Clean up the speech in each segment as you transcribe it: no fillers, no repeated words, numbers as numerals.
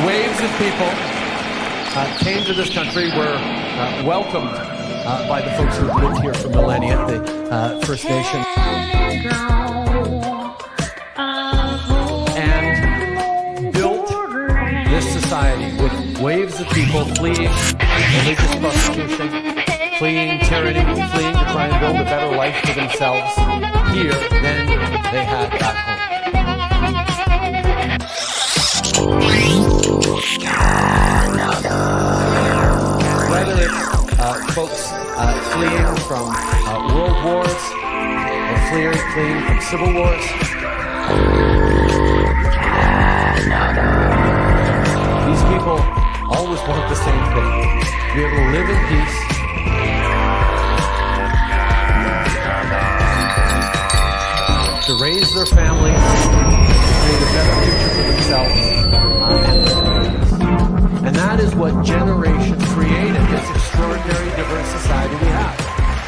waves of people came to this country, were welcomed by the folks who have lived here for millennia, the First Nation. And built this society with waves of people fleeing religious persecution, fleeing tyranny, fleeing to try and build a better life for themselves here than they had back home. Whether it's folks fleeing from world wars or fleeing from civil wars, these people always want the same thing: to be able to live in peace, to raise their families, to create a better future for themselves and their communities. And that is what generations created, this extraordinary diverse society we have.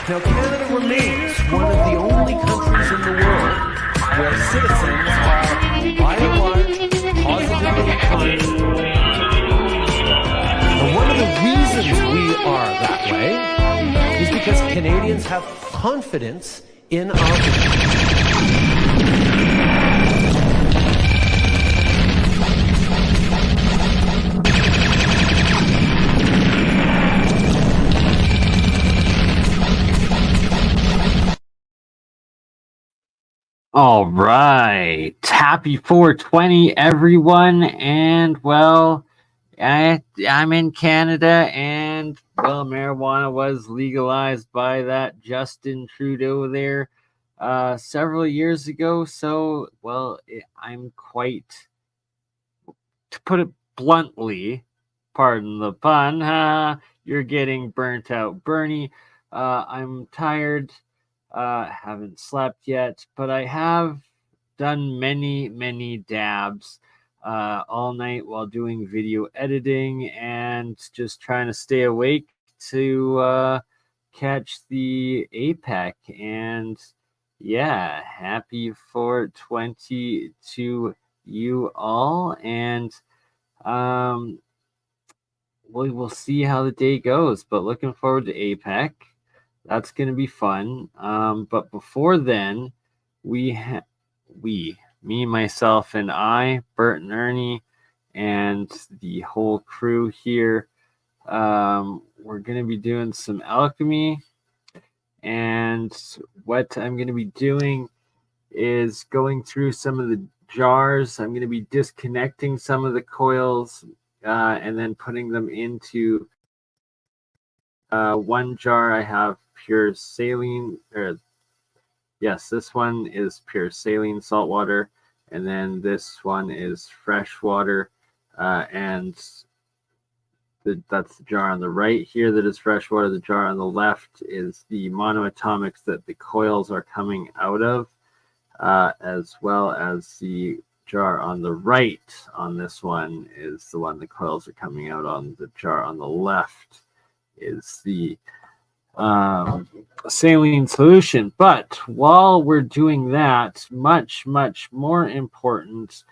Now, Canada remains one of the only countries in the world where citizens are, by and large, positively kind. And one of the reasons we are that way is because Canadians have confidence in our people. All right. Happy 420, everyone. And, well, I'm in Canada, and, well, marijuana was legalized by that Justin Trudeau there several years ago. So, well, I'm quite, to put it bluntly, pardon the pun, you're getting burnt out, Bernie. I'm tired. Haven't slept yet, but I have done many dabs all night while doing video editing and just trying to stay awake to catch the APEC. And yeah, happy 420 to you all, and we will see how the day goes, but looking forward to APEC. That's going to be fun. But before then, me, myself, and I, Bert and Ernie, and the whole crew here, we're going to be doing some alchemy. And what I'm going to be doing is going through some of the jars. I'm going to be disconnecting some of the coils and then putting them into one jar. I have pure saline, this one is pure saline salt water, and then this one is fresh water, and that's the jar on the right here that is fresh water. The jar on the left is the monoatomics that the coils are coming out of, as well as the jar on the right on this one is the one the coils are coming out on. The jar on the left is the saline solution. But while we're doing that, much more important,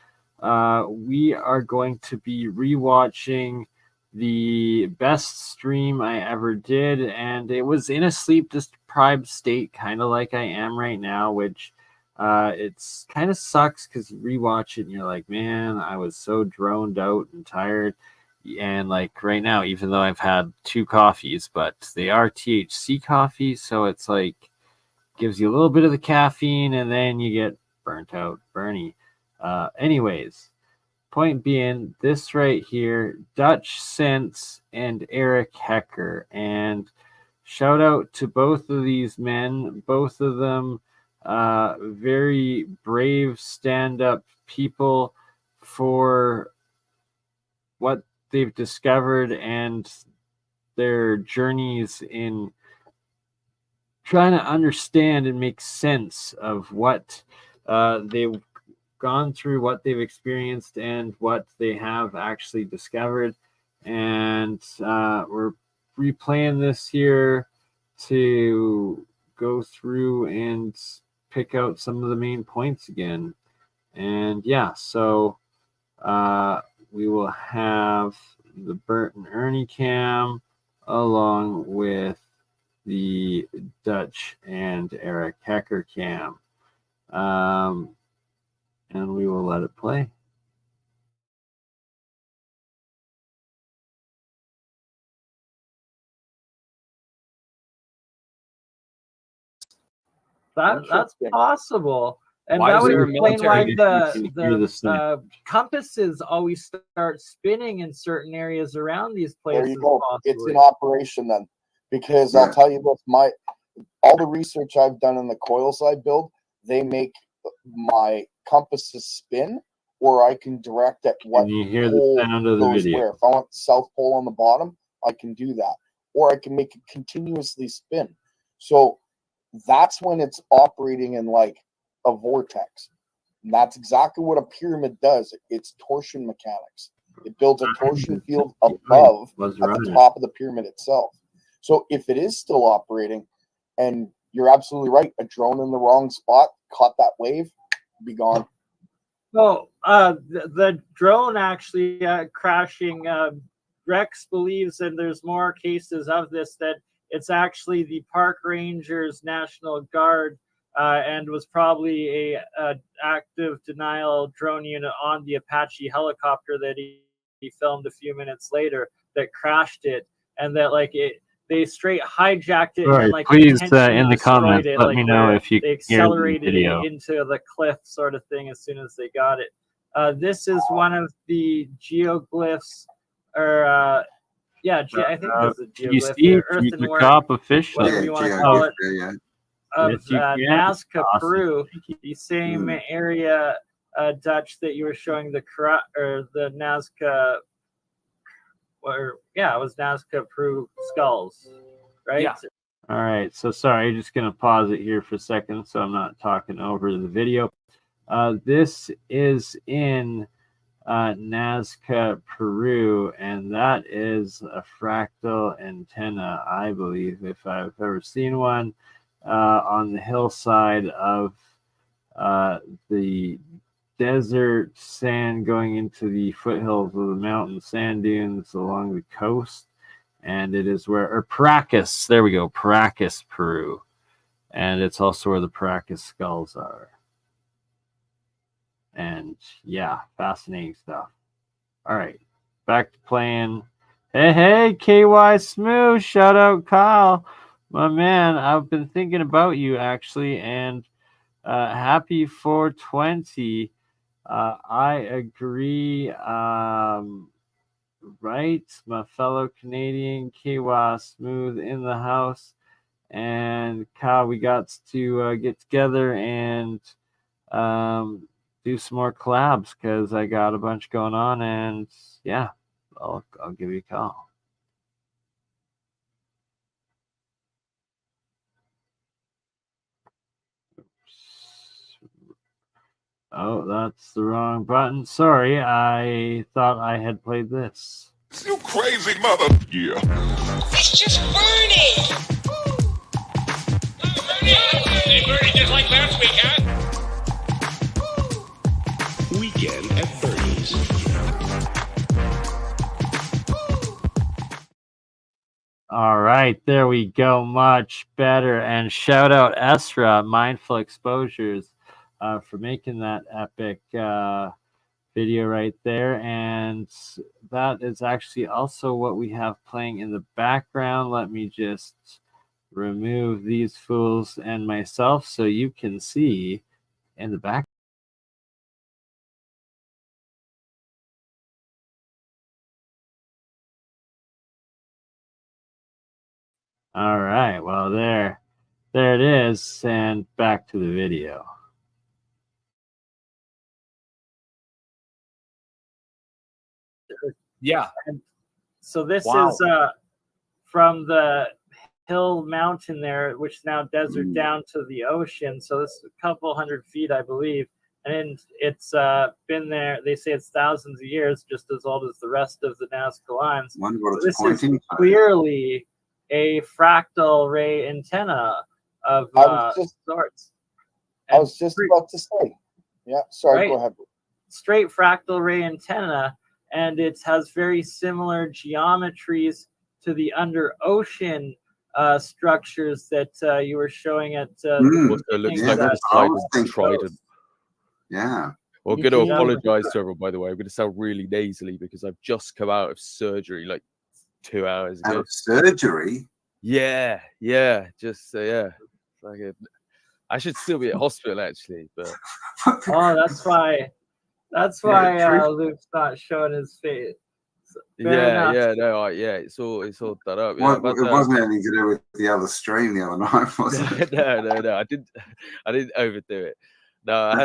we are going to be rewatching the best stream I ever did, and it was in a sleep deprived state, kind of like I am right now, which it's kind of sucks because you rewatch it and you're like, man, I was so droned out and tired. And like right now, even though I've had 2 coffees, but they are THC coffees, so it's like gives you a little bit of the caffeine and then you get burnt out, Bernie. Anyways, point being, this right here, Dutch Sense and Eric Hecker. And shout out to both of these men, both of them very brave stand-up people for what they've discovered and their journeys in trying to understand and make sense of what they've gone through, what they've experienced, and what they have actually discovered. And we're replaying this here to go through and pick out some of the main points again. And yeah, so we will have the Bert and Ernie cam along with the Dutch and Eric Hecker cam. And we will let it play. That's possible. And Why that is would there a explain why military- the compasses always start spinning in certain areas around these places. There you go. Possibly. It's in operation then. Because I'll tell you this, all the research I've done in the coils I build, they make my compasses spin, or I can direct at what Can you hear pole the sound of the goes video? where. If I want the south pole on the bottom, I can do that. Or I can make it continuously spin. So that's when it's operating in like a vortex. And that's exactly what a pyramid does. It's torsion mechanics. It builds a torsion field above at the top of the pyramid itself. So if it is still operating, and you're absolutely right, a drone in the wrong spot caught that wave, be gone. Well, the drone actually crashing, Rex believes, and there's more cases of this, that it's actually the Park Rangers National Guard and was probably a active denial drone unit on the Apache helicopter that he filmed a few minutes later that crashed it, and that like they straight hijacked it. Right. And like Please in the comments it, let like, me know if you they hear the accelerated video. it into the cliff sort of thing as soon as they got it. This is one of the geoglyphs, or I think this is a You geoglyph. see, Earthen the work, cop official. whatever you want to call it, of Nazca, Peru, the same area, Dutch, that you were showing the Nazca, it was Nazca, Peru skulls, right? Yeah. All right, so sorry, just going to pause it here for a second so I'm not talking over the video. This is in Nazca, Peru, and that is a fractal antenna, I believe, if I've ever seen one, on the hillside of the desert sand going into the foothills of the mountain sand dunes along the coast. And it is where Paracas, there we go, Paracas, Peru. And it's also where the Paracas skulls are. And yeah, fascinating stuff. All right, back to playing. Hey, KY Smooth, shout out Kyle. My man, I've been thinking about you actually, and happy 420. I agree. Right, my fellow Canadian KY Smooth in the house, and Kyle, we got to get together and do some more collabs because I got a bunch going on, and yeah, I'll give you a call. Oh, that's the wrong button. Sorry, I thought I had played this. You crazy mother. Yeah. It's just Bernie. Hey, Bernie, just like last week, huh? Weekend at Bernie's. All right, there we go. Much better. And shout out Esra, Mindful Exposures, for making that epic video right there. And that is actually also what we have playing in the background. Let me just remove these fools and myself so you can see in the back. All right, well, there it is, and back to the video. Yeah. So this Wow. is from the hill mountain there, which is now desert, down to the ocean. So this is a couple hundred feet, I believe. And it's been there, they say it's thousands of years, just as old as the rest of the Nazca lines. So this is clearly a fractal ray antenna of sorts. I was just about to say. Yeah, sorry, right? Go ahead. Straight fractal ray antenna. and it has very similar geometries to the under ocean structures that you were showing at Also looks beginning like of the that. side of the trident. Yeah. Well, I'm You going to can- apologise to everyone, by the way. I'm going to sound really nasally because I've just come out of surgery like 2 hours Out ago. of surgery. Yeah, just like I should still be at hospital actually, but Oh, that's why Luke's not showing his face. Fair enough. it's all done up. Well, Yeah, but, it wasn't anything to do with the other stream the other night, was it? no, I didn't overdo it. No, I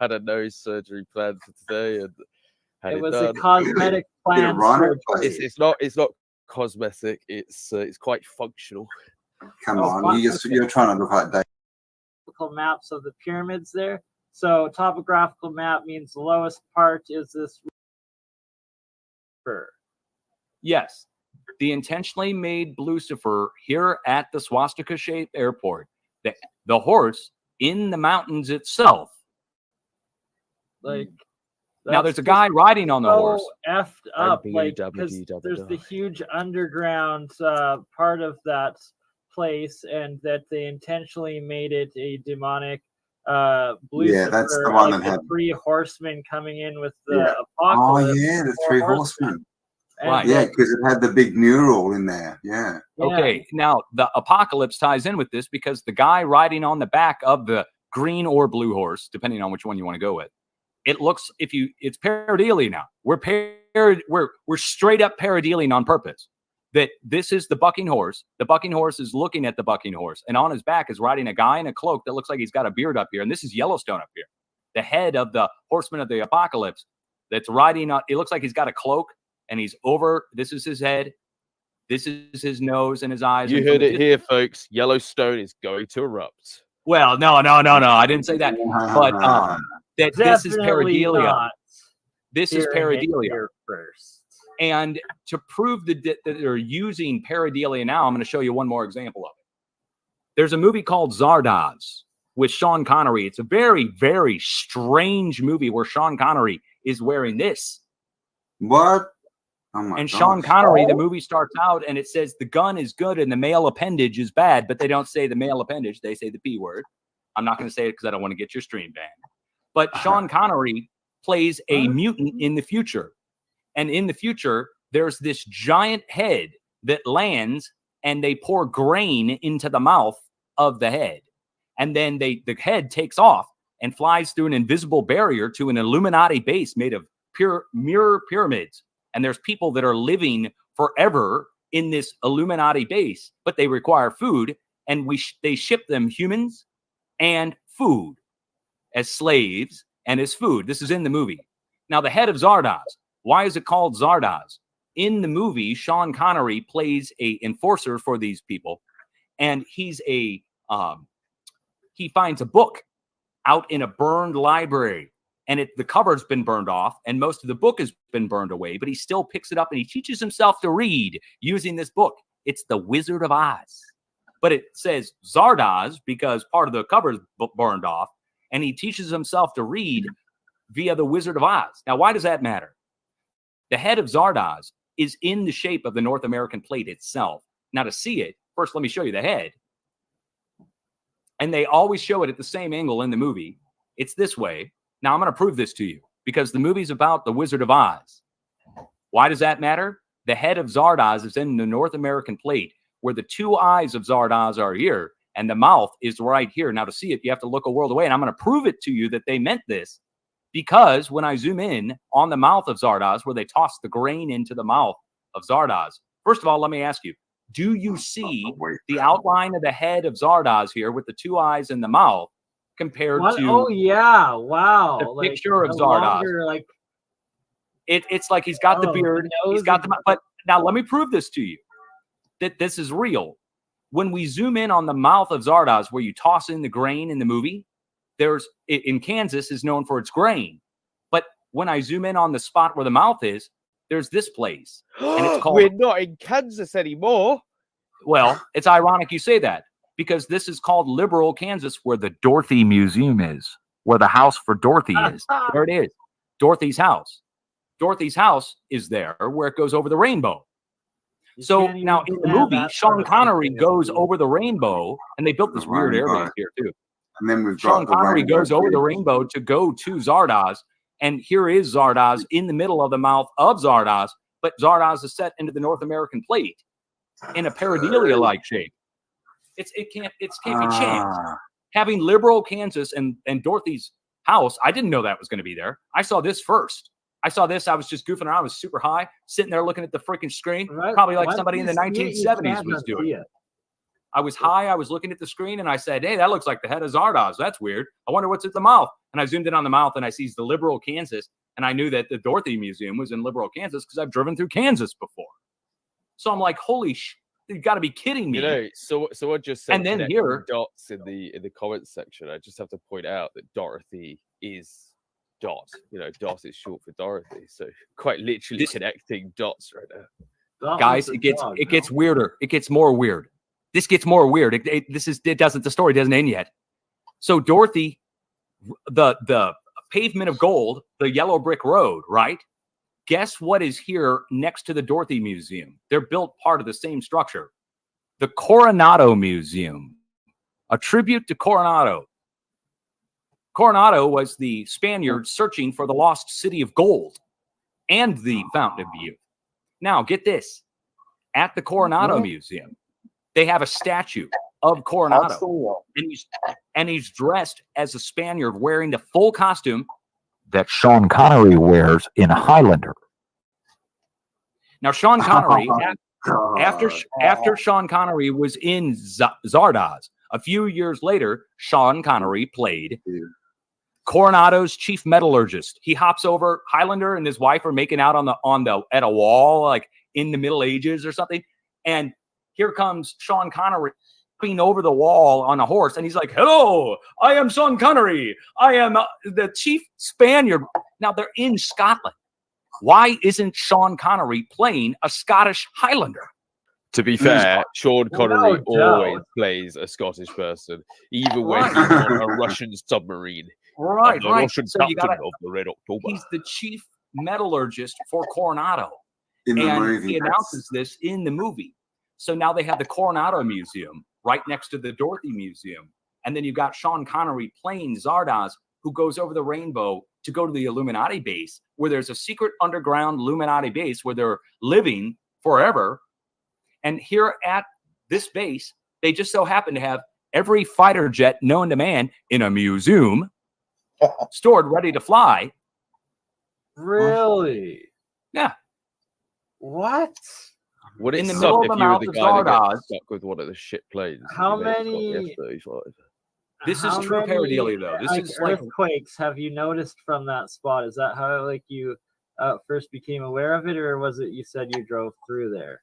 had a nose surgery planned for today, and had It was done. a cosmetic Did it plan. run it? surgery. It's not cosmetic. It's quite functional. Come Oh, on, you're trying to look like Dave. Topographical maps of the pyramids there. So topographical map means the lowest part is this river. Yes, the intentionally made Blucifer here at the swastika-shaped airport. The horse in the mountains itself. Like Now there's a guy riding on the horse. Effed up, like WWW. because there's the huge underground part of that place, and that they intentionally made it a demonic Blucifer, Yeah, that's the one like that had 3 horsemen coming in with the Yeah. Oh apocalypse. yeah, the 3 horsemen. And Right. Yeah, because it had the big mural in there. Yeah. Okay, now the apocalypse ties in with this because the guy riding on the back of the green or blue horse, depending on which one you want to go with, it looks it's pareidolia now. We're straight up pareidolia on purpose. That this is the bucking horse. The bucking horse is looking at the bucking horse, and on his back is riding a guy in a cloak that looks like he's got a beard up here. And this is Yellowstone up here. The head of the horseman of the apocalypse that's riding on. It looks like he's got a cloak, and he's over. This is his head. This is his nose and his eyes. You and heard it here, folks. Yellowstone is going to erupt. Well, no. I didn't say that. But that this is definitely pareidolia. not This is hearing it pareidolia. here first. And to prove that they're using pareidolia now, I'm going to show you one more example of it. There's a movie called Zardoz with Sean Connery. It's a very, very strange movie where Sean Connery is wearing this. What? Oh my And gosh. Sean Connery, the movie starts out and it says the gun is good and the male appendage is bad, but they don't say the male appendage. They say the P word. I'm not going to say it because I don't want to get your stream banned. But Sean Connery plays a mutant in the future. And in the future, there's this giant head that lands and they pour grain into the mouth of the head. And then the head takes off and flies through an invisible barrier to an Illuminati base made of pure mirror pyramids. And there's people that are living forever in this Illuminati base, but they require food. And they ship them humans and food as slaves and as food. This is in the movie. Now, the head of Zardoz. Why is it called Zardoz? In the movie, Sean Connery plays a enforcer for these people, and he's he finds a book out in a burned library, and the cover's been burned off, and most of the book has been burned away, but he still picks it up and he teaches himself to read using this book. It's The Wizard of Oz, but it says Zardoz because part of the cover's burned off, and he teaches himself to read via The Wizard of Oz. Now, why does that matter? The head of Zardoz is in the shape of the North American plate itself. Now, to see it, first, let me show you the head. And they always show it at the same angle in the movie. It's this way. Now, I'm going to prove this to you because the movie's about the Wizard of Oz. Why does that matter? The head of Zardoz is in the North American plate where the 2 eyes of Zardoz are here and the mouth is right here. Now, to see it, you have to look a world away. And I'm going to prove it to you that they meant this. Because when I zoom in on the mouth of Zardoz, where they toss the grain into the mouth of Zardoz, first of all, let me ask you, do you see the outline of the head of Zardoz here with the 2 eyes and the mouth compared to Oh, yeah. Wow. the picture of Zardoz? Like, it's like he's got the beard, he's got the... But now let me prove this to you, that this is real. When we zoom in on the mouth of Zardoz, where you toss in the grain in the movie, in Kansas is known for its grain. But when I zoom in on the spot where the mouth is, there's this place. And it's called... We're not in Kansas anymore. Well, it's ironic you say that because this is called Liberal, Kansas, where the Dorothy Museum is, where the house for Dorothy is. There it is. Dorothy's house. Dorothy's house is there where it goes over the rainbow. So can't even now in the have movie, that Sean sort of Connery thinking. goes over the rainbow, and they built this weird Rainbow. area here too. And then we've Sean got the Connery rainbow goes over the bridge. rainbow to go to Zardoz, and here is Zardoz in the middle of the mouth of Zardoz, but Zardoz is set into the North American plate in a paradelia-like shape. It can't be changed. Having liberal Kansas and Dorothy's house, I didn't know that was going to be there. I saw this first. I saw this. I was just goofing around. I was super high, sitting there looking at the freaking screen, probably like somebody in the 1970s was doing it. I was high. I was looking at the screen, and I said, "Hey, that looks like the head of Zardoz. That's weird. I wonder what's at the mouth." And I zoomed in on the mouth, and I sees the Liberal, Kansas, and I knew that the Dorothy Museum was in Liberal, Kansas, because I've driven through Kansas before. So I'm like, "Holy sh! You got to be kidding me!" You know, so I just said, and then connecting here, dots in the comments section. I just have to point out that Dorothy is Dot. You know, Dot is short for Dorothy. So quite literally connecting dots right now. Guys, it gets weirder. It gets more weird. This gets more weird. The story doesn't end yet. So Dorothy, the pavement of gold, the yellow brick road, right? Guess what is here next to the Dorothy Museum? They're built part of the same structure. The Coronado Museum, a tribute to Coronado. Coronado was the Spaniard searching for the lost city of gold and the Fountain of Youth. Now, get this. At the Coronado Museum, they have a statue of Coronado. And he's dressed as a Spaniard wearing the full costume that Sean Connery wears in Highlander. Now, Sean Connery, after Sean Connery was in Zardoz, a few years later, Sean Connery played Coronado's chief metallurgist. He hops over. Highlander and his wife are making out at a wall, like in the Middle Ages or something. And here comes Sean Connery over the wall on a horse, and he's like, "Hello, I am Sean Connery. I am the chief Spaniard." Now they're in Scotland. Why isn't Sean Connery playing a Scottish Highlander? To be fair, Sean Connery always plays a Scottish person, even when he's on a Russian submarine. Right. Russian So captain of the Red October. He's the chief metallurgist for Coronado. In the and movie, he announces this in the movie. So now they have the Coronado Museum right next to the Dorothy Museum. And then you've got Sean Connery playing Zardoz, who goes over the rainbow to go to the Illuminati base, where there's a secret underground Illuminati base where they're living forever. And here at this base, they just so happen to have every fighter jet known to man in a museum stored ready to fly. Really? Yeah. What? Would it In the suck middle of if the you were mouth the of guy that Zardoz? gets stuck with one of the shit planes? How You know, it's got many- the F-35. This is true paradelia, though. This is like earthquakes have you noticed from that spot? Is that how you first became aware of it, or was it you said you drove through there?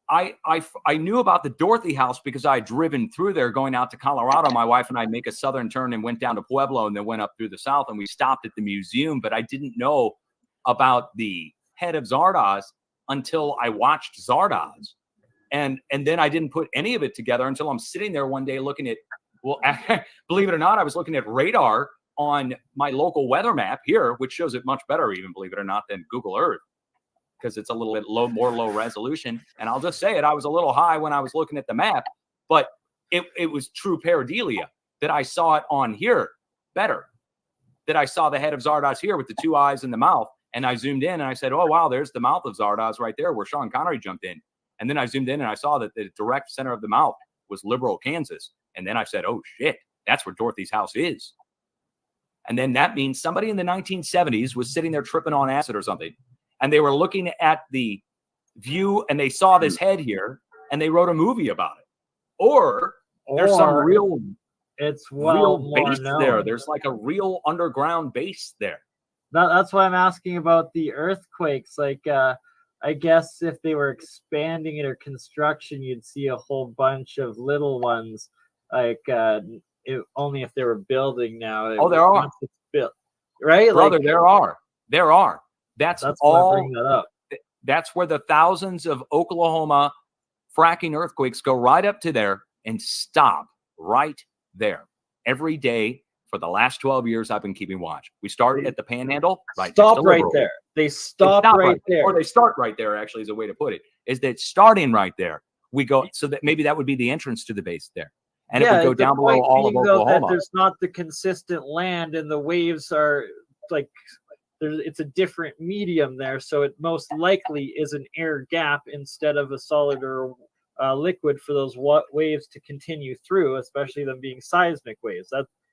I knew about the Dorothy house because I had driven through there going out to Colorado. My wife and I make a southern turn and went down to Pueblo and then went up through the south, and we stopped at the museum, but I didn't know about the head of Zardoz until I watched Zardoz. And then I didn't put any of it together until I'm sitting there one day looking at, well, believe it or not, I was looking at radar on my local weather map here, which shows it much better, even believe it or not, than Google Earth, because it's a little bit more low resolution. And I'll just say it, I was a little high when I was looking at the map, but it was true paradelia that I saw it on here better, that I saw the head of Zardoz here with the two eyes and the mouth. And I zoomed in and I said, oh, wow, there's the mouth of Zardoz right there where Sean Connery jumped in. And then I zoomed in and I saw that the direct center of the mouth was Liberal, Kansas. And then I said, oh, shit, that's where Dorothy's house is. And then that means somebody in the 1970s was sitting there tripping on acid or something. And they were looking at the view and they saw this head here and they wrote a movie about it. Or there's some real base there. There's like a real underground base there. That's why I'm asking about the earthquakes. Like, I guess if they were expanding it or construction, you'd see a whole bunch of little ones. Like, only if they were building now. Oh, there are. Built, right? Brother, like, there are. That's all. Bring that up. That's where the thousands of Oklahoma fracking earthquakes go right up to there and stop right there. Every day for the last 12 years, I've been keeping watch. We started at the Panhandle. Right. Stop right there. They stop right there. Or they start right there, actually, is a way to put it. Is that starting right there? We go, so that maybe that would be the entrance to the base there. And it would go down below all of Oklahoma. That there's not the consistent land, and the waves are like, it's a different medium there. So it most likely is an air gap instead of a solid or liquid for those waves to continue through, especially them being seismic waves.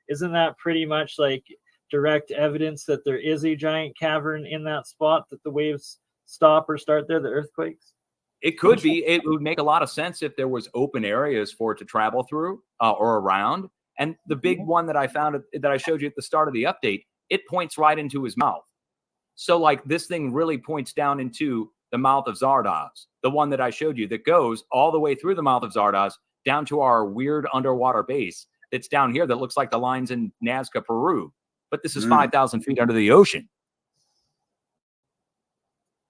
Isn't that pretty much like direct evidence that there is a giant cavern in that spot, that the waves stop or start there, the earthquakes? It could be. It would make a lot of sense if there was open areas for it to travel through or around. And the big one that I found, that I showed you at the start of the update, it points right into his mouth. So like this thing really points down into the mouth of Zardoz, the one that I showed you that goes all the way through the mouth of Zardoz down to our weird underwater base that's down here that looks like the lines in Nazca, Peru. But this is 5,000 feet under the ocean.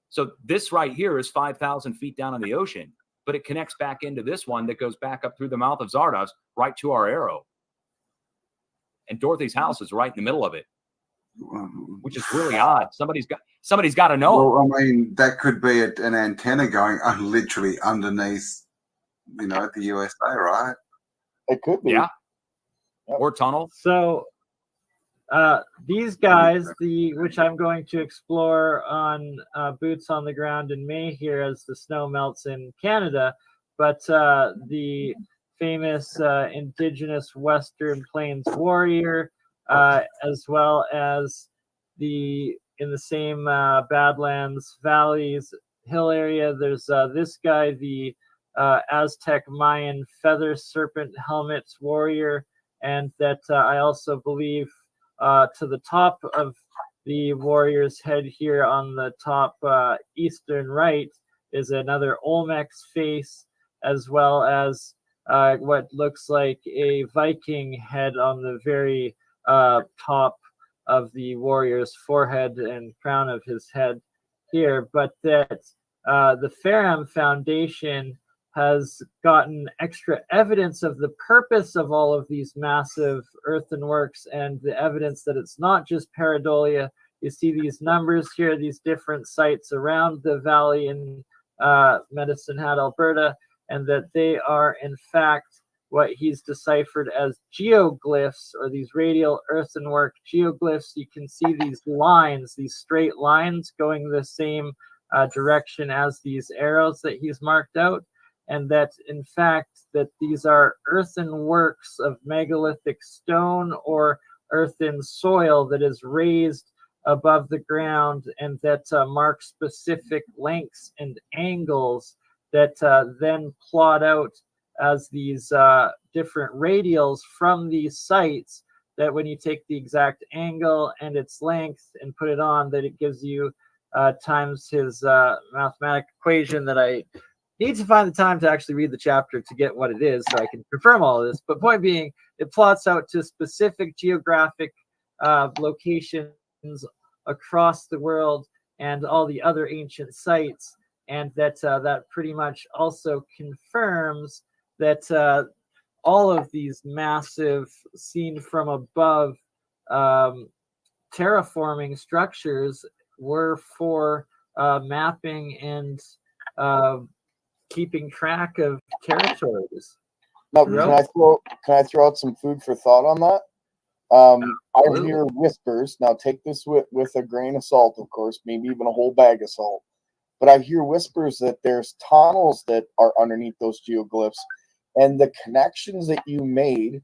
So this right here is 5,000 feet down in the ocean, but it connects back into this one that goes back up through the mouth of Zardoz right to our arrow. And Dorothy's house is right in the middle of it, which is really odd. Somebody's got to know. Well, I mean, that could be an antenna going literally underneath, the USA, right? It could be. Yeah. Or tunnel. So these guys, which I'm going to explore on boots on the ground in May here as the snow melts in Canada, but the famous indigenous Western Plains warrior, as well as in the same Badlands Valleys hill area, there's this guy, the Aztec Mayan feather serpent helmets warrior, and that I also believe to the top of the warrior's head here on the top eastern right is another Olmec's face, as well as what looks like a Viking head on the very top of the warrior's forehead and crown of his head here. But that the Ferrum Foundation has gotten extra evidence of the purpose of all of these massive earthenworks, and the evidence that it's not just pareidolia. You see these numbers here, these different sites around the valley in Medicine Hat, Alberta, and that they are in fact what he's deciphered as geoglyphs, or these radial earthenwork geoglyphs. You can see these lines, these straight lines going the same direction as these arrows that he's marked out. And that, in fact, that these are earthen works of megalithic stone or earthen soil that is raised above the ground, and that mark specific lengths and angles that then plot out as these different radials from these sites, that when you take the exact angle and its length and put it on, that it gives you times his mathematical equation that I need to find the time to actually read the chapter to get what it is so I can confirm all of this. But point being, it plots out to specific geographic locations across the world and all the other ancient sites. And that that pretty much also confirms that all of these massive, seen from above, terraforming structures were for mapping and keeping track of territories. Now, can I throw out some food for thought on that? I hear whispers. Now, take this with a grain of salt, of course, maybe even a whole bag of salt. But I hear whispers that there's tunnels that are underneath those geoglyphs, and the connections that you made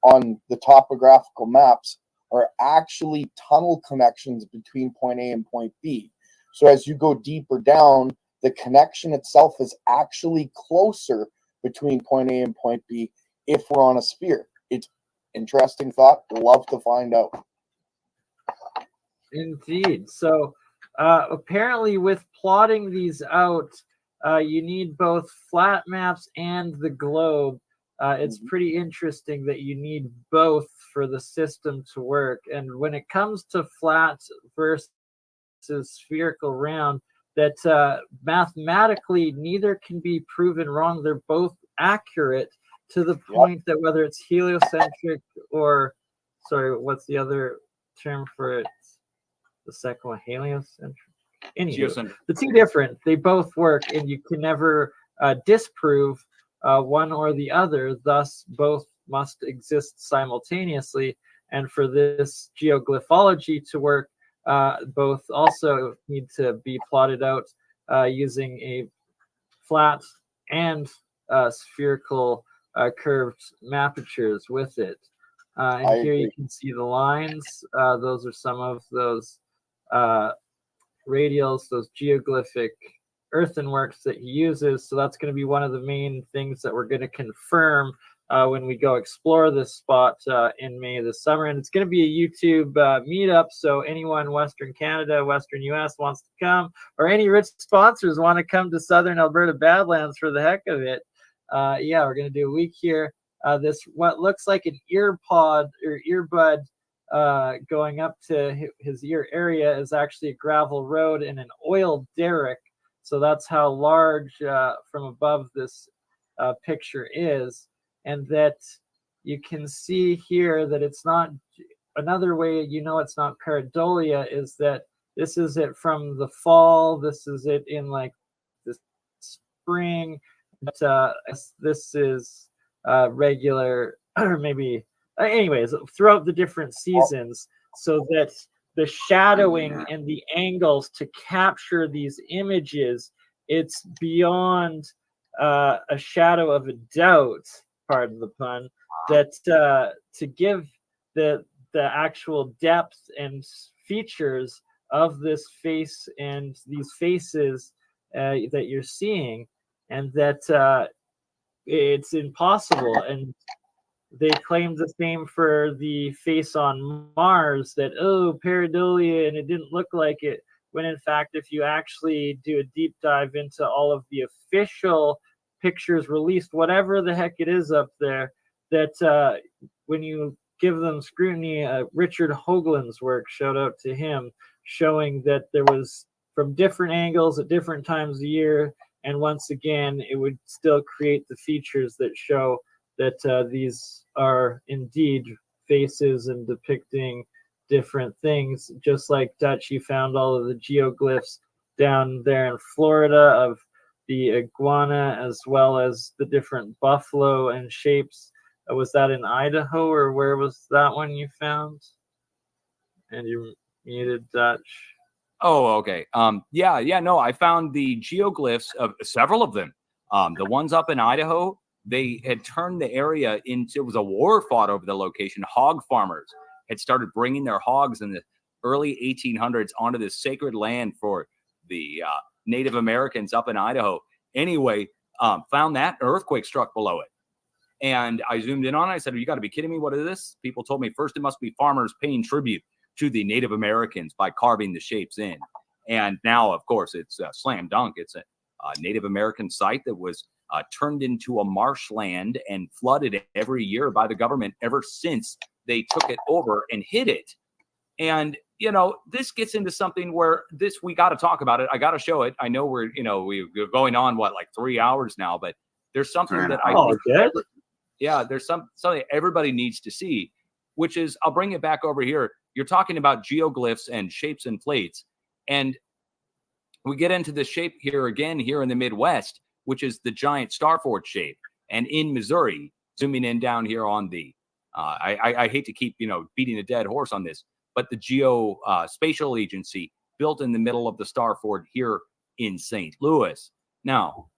on the topographical maps are actually tunnel connections between point A and point B. So as you go deeper down, the connection itself is actually closer between point A and point B if we're on a sphere. It's interesting thought. Love to find out. Indeed. So apparently with plotting these out, you need both flat maps and the globe. It's pretty interesting that you need both for the system to work. And when it comes to flat versus spherical round, that mathematically neither can be proven wrong. They're both accurate to the point that whether it's heliocentric or, sorry, what's the other term for it? The second one, heliocentric? Anywho, the two different. They both work, and you can never disprove one or the other. Thus, both must exist simultaneously. And for this geoglyphology to work, both also need to be plotted out using a flat and spherical curved mapatures with it. And here you can see the lines. Those are some of those radials, those geoglyphic earthenworks that he uses. So that's going to be one of the main things that we're going to confirm when we go explore this spot in May this summer. And it's going to be a YouTube meetup. So anyone Western Canada, Western US wants to come, or any rich sponsors want to come to Southern Alberta Badlands for the heck of it. Yeah, we're going to do a week here. This, what looks like an ear pod or earbud going up to his ear area, is actually a gravel road and an oil derrick. So that's how large from above this picture is. And that you can see here that it's not, another way you know it's not pareidolia is that this is it from the fall, this is it in like the spring, but this is regular, or maybe, anyways, throughout the different seasons, so that the shadowing and the angles to capture these images, it's beyond a shadow of a doubt, pardon the pun, that to give the actual depth and features of this face and these faces that you're seeing, and that it's impossible. And they claimed the same for the face on Mars, that, oh, pareidolia, and it didn't look like it, when in fact, if you actually do a deep dive into all of the official pictures released, whatever the heck it is up there, that when you give them scrutiny, Richard Hoagland's work, shout out to him, showing that there was from different angles at different times of year, and once again, it would still create the features that show that these are indeed faces and depicting different things, just like Dutchy found all of the geoglyphs down there in Florida of the iguana, as well as the different buffalo and shapes. Was that in Idaho, or where was that one you found? And you muted, Dutch. Oh, okay. No, I found the geoglyphs of several of them. The ones up in Idaho, they had turned the area into, it was a war fought over the location. Hog farmers had started bringing their hogs in the early 1800s onto this sacred land for the Native Americans up in Idaho. Anyway, found that an earthquake struck below it. And I zoomed in on it. I said, you got to be kidding me. What is this? People told me first it must be farmers paying tribute to the Native Americans by carving the shapes in. And now, of course, it's a slam dunk. It's a Native American site that was turned into a marshland and flooded every year by the government ever since they took it over and hid it. And, you know, this gets into something where we got to talk about it. I got to show it. I know we're going on, like 3 hours now, but there's something that there's something everybody needs to see, which is, I'll bring it back over here. You're talking about geoglyphs and shapes and plates. And we get into the shape here again, here in the Midwest, which is the giant starfort shape. And in Missouri, zooming in down here on the, I hate to keep, beating a dead horse on this, but the Geospatial Agency built in the middle of the starfort here in St. Louis. Now,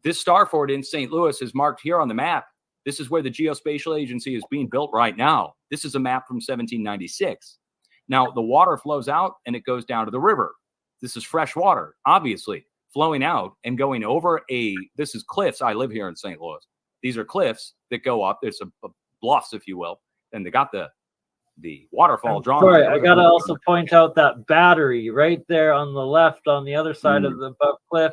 this starfort in St. Louis is marked here on the map. This is where the Geospatial Agency is being built right now. This is a map from 1796. Now, the water flows out and it goes down to the river. This is fresh water, obviously, flowing out and going over this is cliffs. I live here in St. Louis. These are cliffs that go up. There's some bluffs, if you will. And they got the waterfall drawn. Sorry, I got to also point out that battery right there on the left, on the other side of the cliff,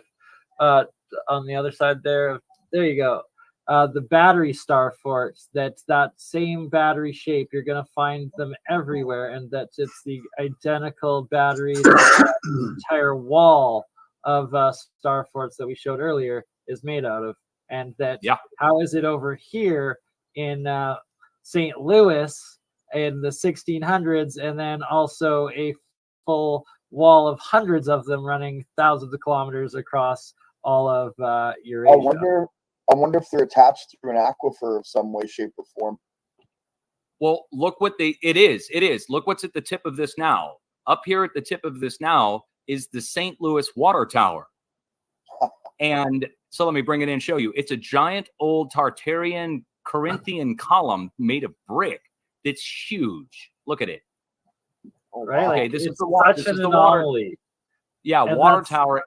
on the other side there. There you go. The battery star forts, that same battery shape, you're going to find them everywhere, and that it's the identical battery that the entire wall of star forts that we showed earlier is made out of. And that, how is it over here in St. Louis in the 1600s, and then also a full wall of hundreds of them running thousands of kilometers across all of Eurasia. I wonder if they're attached through an aquifer of some way, shape, or form. Well, look what it is. Look what's at the tip of this now. Up here at the tip of this now is the St. Louis water tower. And so let me bring it in and show you. It's a giant old Tartarian Corinthian column made of brick that's huge. Look at it. Right? Okay, Like, this it's is the water. such This is an the water. anomaly. Yeah, And water that's- tower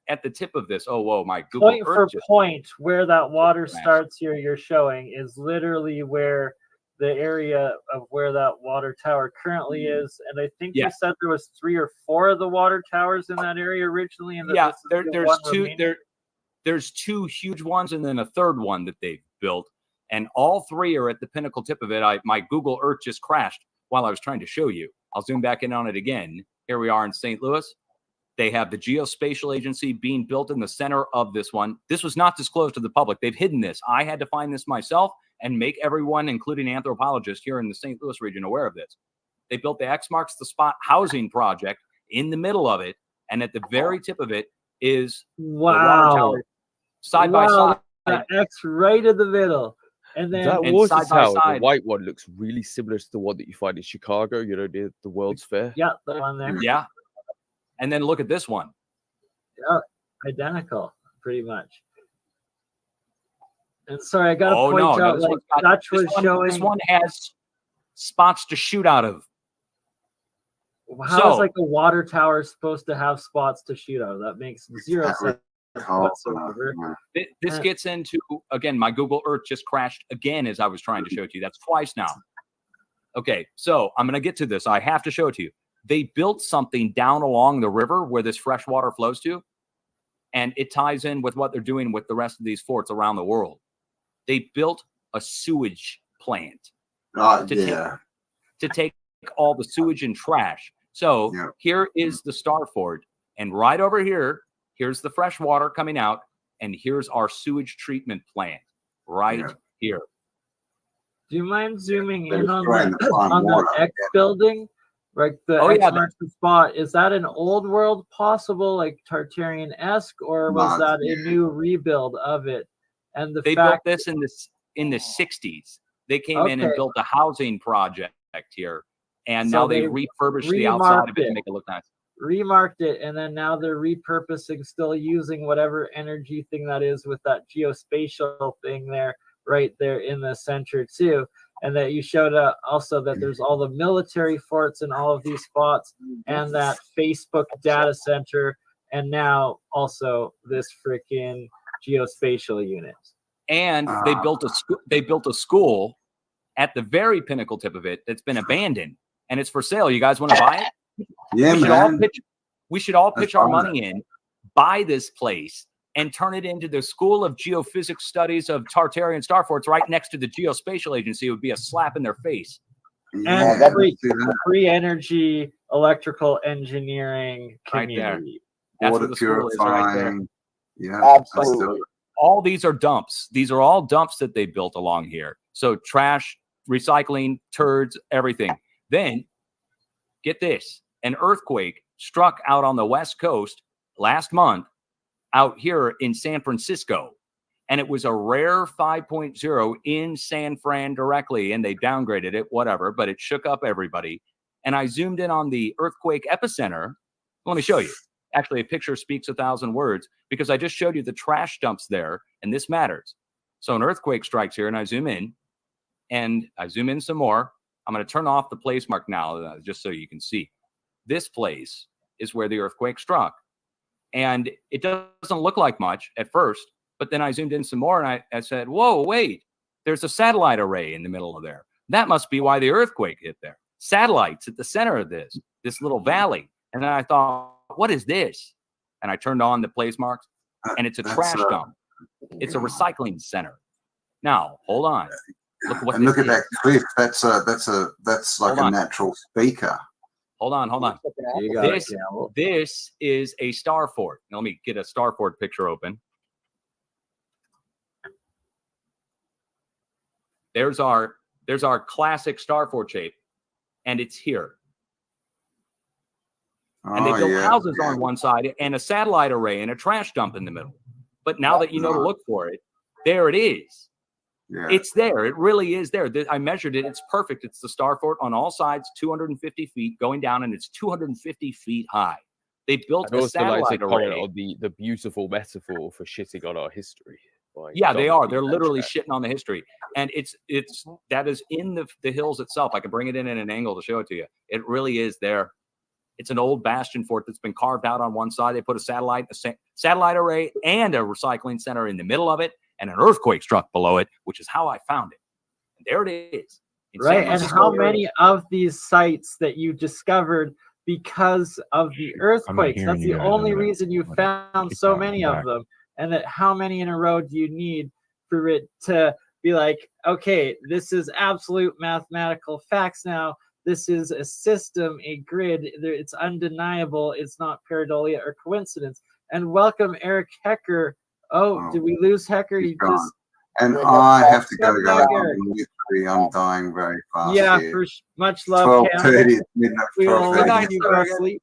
at the tip of this. Oh, whoa, my Google Point Earth for just point, where that water Smash. starts here, you're showing is literally where the area of where that water tower currently is. And I think Yeah. you said there was 3 or 4 of the water towers in that area originally. And that Yeah, this is the there's one two remaining? there's 2 huge ones and then a third one that they've built, and all 3 are at the pinnacle tip of it. My Google Earth just crashed while I was trying to show you. I'll zoom back in on it again. Here we are in St. Louis. They have the Geospatial Agency being built in the center of this one. This was not disclosed to the public. They've hidden this. I had to find this myself and make everyone, including anthropologists here in the St. Louis region, aware of this. They built the X marks the spot housing project in the middle of it, and at the very tip of it is the water Wow. tower side by Wow, side. that X right in the middle. And then That and water side by tower, the side. white one, looks really similar to the one that you find in Chicago, near the World's Fair. yeah, the one there. Yeah. And then look at this one. Yeah, identical, pretty much. And sorry, I gotta Oh, point no, out, this like one's got- Dutch this was one- showing. This one has spots to shoot out of. How is So- like a water tower supposed to have spots to shoot out of? That makes zero That sense Oh, whatsoever. This gets into, again, my Google Earth just crashed again as I was trying to show it to you. That's twice now. Okay, so I'm going to get to this. I have to show it to you. They built something down along the river where this fresh water flows to, and it ties in with what they're doing with the rest of these forts around the world. They built a sewage plant Oh, to yeah. take all the sewage and trash. So Yeah. here is the Star Fort, and right over here, here's the fresh water coming out, and here's our sewage treatment plant right Yeah. here. Do you mind zooming They're in on destroying that the farm on water. that X building? Like the Oh, X yeah, marks the spot. Is that an old world possible, like Tartarian-esque, or was No, that yeah. a new rebuild of it? And the They built fact this in the 60s. They came in and Okay. built a housing project here, and So now they they refurbished the outside of remarked it it. to make it look nice. remarked it, and then now they're repurposing, still using whatever energy thing that is with that geospatial thing there, right there in the center too. And that you showed also that there's all the military forts in all of these spots, and that Facebook data center, and now also this freaking geospatial unit. And they built a school at the very pinnacle tip of it that's been abandoned, and it's for sale. You guys want to buy it? Yeah, man. We should all pitch our fine. money in, buy this place, and turn it into the School of Geophysics Studies of Tartarian Star Forts right next to the Geospatial Agency. It would be a slap in their face. Yeah, And let's free, do that. free energy, electrical engineering Right there. community. That's Water what the school is right there. purifying. Yeah, let's do Absolutely. it. All these are dumps. These are all dumps that they built along here. So trash, recycling, turds, everything. Then, get this, an earthquake struck out on the West Coast last month out here in San Francisco. And it was a rare 5.0 in San Fran directly, and they downgraded it, whatever, but it shook up everybody. And I zoomed in on the earthquake epicenter. Let me show you. Actually, a picture speaks 1,000 words, because I just showed you the trash dumps there, and this matters. So an earthquake strikes here, and I zoom in, and I zoom in some more. I'm going to turn off the place mark now, just so you can see. This place is where the earthquake struck. And it doesn't look like much at first, but then I zoomed in some more, and I said, whoa, wait, there's a satellite array in the middle of there. That must be why the earthquake hit there. Satellites at the center of this little valley. And then I thought, what is this? And I turned on the place marks, and it's a That's, trash dump. It's a recycling center. Now, hold on. Look what And this look at is. that cliff. That's like Hold a on. natural speaker. Hold on. You got This, it, Campbell. this is a star fort. Now, let me get a star fort picture open. There's our classic star fort shape, and it's here. And they Oh, built yeah, houses yeah, on one side and a satellite array and a trash dump in the middle. But now that you know to look for it, there it is. yeah. It's there. It really is there. I measured it. It's perfect. It's the star fort on all sides, 250 feet going down, and it's 250 feet high. They built I'd a also like to satellite comment array. on the beautiful metaphor for shitting on our history. Yeah, they are. They're dominating that literally track. shitting on the history. And it's that is in the hills itself. I can bring it in an angle to show it to you. It really is there. It's an old bastion fort that's been carved out on one side. They put a satellite array and a recycling center in the middle of it, and an earthquake struck below it, which is how I found it. And there it is. In San Right. And Francisco how area. many of these sites that you discovered because of the earthquakes? hearing That's you the guys only over there. reason you Like, found keep so talking many back. of them. And that how many in a row do you need for it to be like, okay, this is absolute mathematical facts now. This is a system, a grid. It's undeniable. It's not pareidolia or coincidence. And welcome, Eric Hecker. Oh, did we lose Hecker? He's He gone. just And Yeah, I that's have to go, Come guys. back, I'm Eric. literally, I'm dying very fast yeah, here. for much love, 12:30, Campbell. it's midnight We will let 12:30. you go to sleep.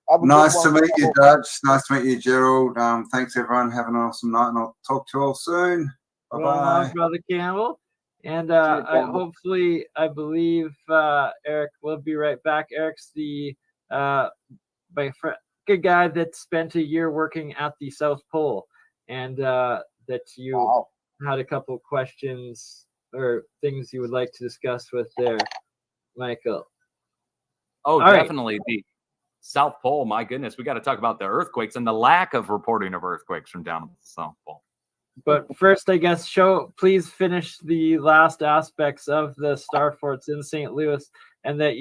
Have a good Nice to one. meet you, Dutch. Nice to meet you, Gerald. Thanks, everyone. Have an awesome night, and I'll talk to you all soon. Well, Bye-bye. love, Brother Campbell. And you, Campbell. I believe Eric will be right back. Eric's the my friend, good guy that spent a year working at the South Pole, and that you Wow. had a couple questions or things you would like to discuss with there, Michael. Oh, All right. definitely. The South Pole, my goodness. We got to talk about the earthquakes and the lack of reporting of earthquakes from down at the South Pole. But first, I guess, please finish the last aspects of the star forts in St. Louis, and that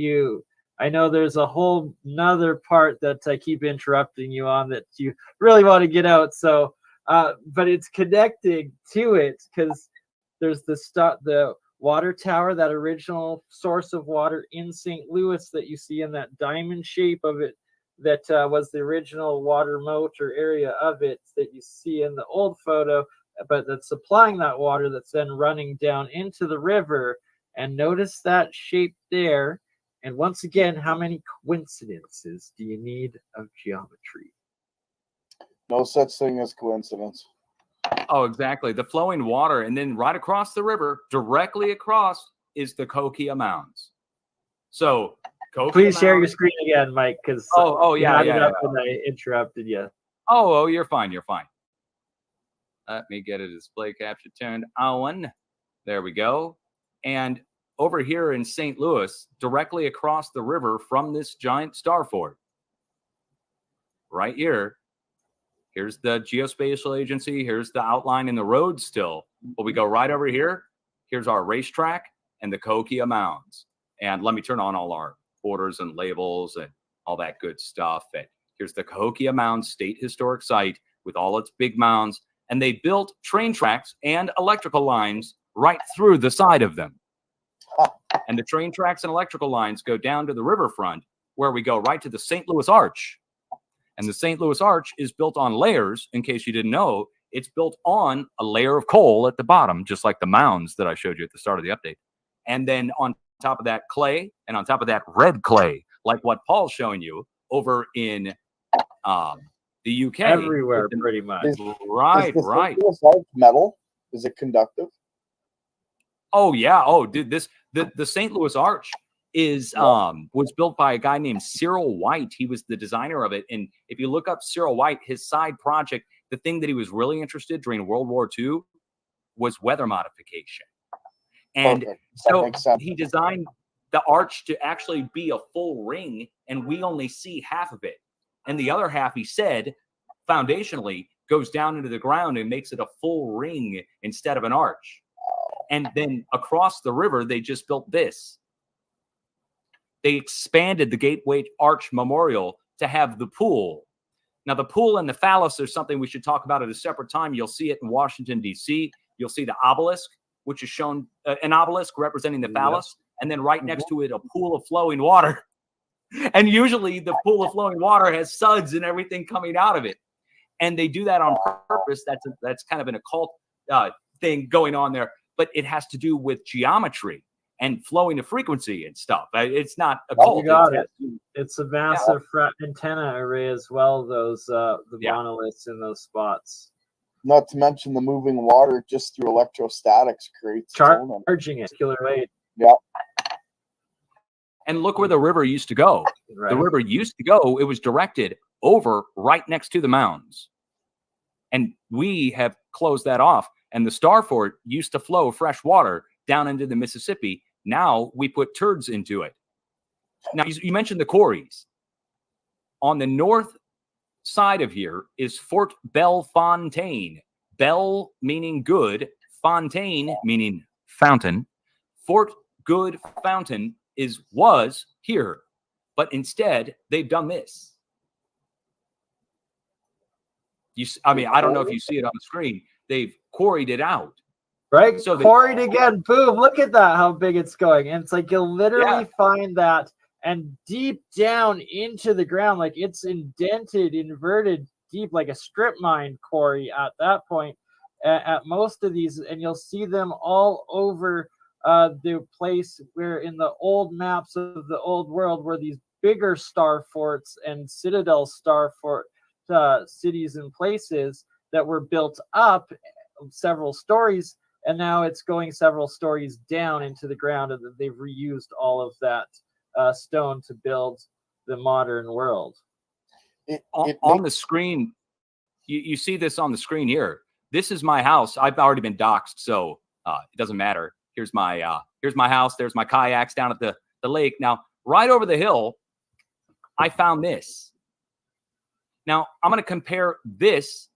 I know there's a whole nother part that I keep interrupting you on that you really want to get out. So, but it's connecting to it because there's the water tower, that original source of water in St. Louis that you see in that diamond shape of it. That was the original water moat or area of it that you see in the old photo, but that's supplying that water that's then running down into the river. And notice that shape there. And once again, how many coincidences do you need of geometry? No such thing as coincidence. Oh, exactly. The flowing water. And then right across the river, directly across, is the Kokia Mounds. So, Kokia Please share your Mounds- screen again, Mike, because yeah. and I interrupted you. Oh, you're fine. You're fine. Let me get a display capture turned on. There we go. And over here in St. Louis, directly across the river from this giant star fort, right here, here's the Geospatial Agency. Here's the outline in the road still. But we go right over here. Here's our racetrack and the Kokia Mounds. And let me turn on all our borders and labels and all that good stuff. And here's the Kokia Mounds State Historic Site with all its big mounds. And they built train tracks and electrical lines right through the side of them. And the train tracks and electrical lines go down to the riverfront, where we go right to the St. Louis Arch. And the St. Louis Arch is built on layers. In case you didn't know, it's built on a layer of coal at the bottom, just like the mounds that I showed you at the start of the update. And then on top of that, clay, and on top of that, red clay, like what Paul's showing you over in the UK. Everywhere, pretty much. Right. Is the Arch metal? Is it conductive? Oh yeah. Oh, dude, the St. Louis Arch is was built by a guy named Cyril White. He was the designer of it. And if you look up Cyril White, his side project, the thing that he was really interested during World War II was weather modification. And so he designed the arch to actually be a full ring, and we only see half of it. And the other half, he said, foundationally goes down into the ground and makes it a full ring instead of an arch. And then across the river, they just built this. They expanded the Gateway Arch Memorial to have the pool. Now, the pool and the phallus are something we should talk about at a separate time. You'll see it in Washington, D.C. You'll see the obelisk, which is shown, an obelisk representing the phallus, and then right next to it, a pool of flowing water. And usually the pool of flowing water has suds and everything coming out of it. And they do that on purpose. That's kind of an occult thing going on there. But it has to do with geometry. and flowing the frequency and stuff. It's not a You cult. got it. It's a massive antenna array as well. Those the Yeah. monoliths in those spots. Not to mention the moving water just through electrostatics creates its own. Charging it, killer weight. Yeah. And look where the river used to go. Right. The river used to go. It was directed over right next to the mounds. And we have closed that off. And the Star Fort used to flow fresh water down into the Mississippi. Now we put turds into it. Now, you mentioned the quarries. On the north side of here is Fort Bellefontaine. Belle meaning good, Fontaine meaning fountain. Fort Good Fountain was here, but instead they've done this. I don't know if you see it on the screen. They've quarried it out. Right? So quarried again. Boom. Look at that, how big it's going. And it's like you'll literally find that and deep down into the ground, like it's indented, inverted deep, like a strip mine quarry at that point at most of these. And you'll see them all over the place where in the old maps of the old world were these bigger star forts and citadel star fort cities and places that were built up several stories, and now it's going several stories down into the ground, and they've reused all of that stone to build the modern world. On the screen, you see this on the screen here. This is my house. I've already been doxxed, so it doesn't matter. Here's my house. There's my kayaks down at the lake. Now, right over the hill, I found this. Now, I'm going to compare this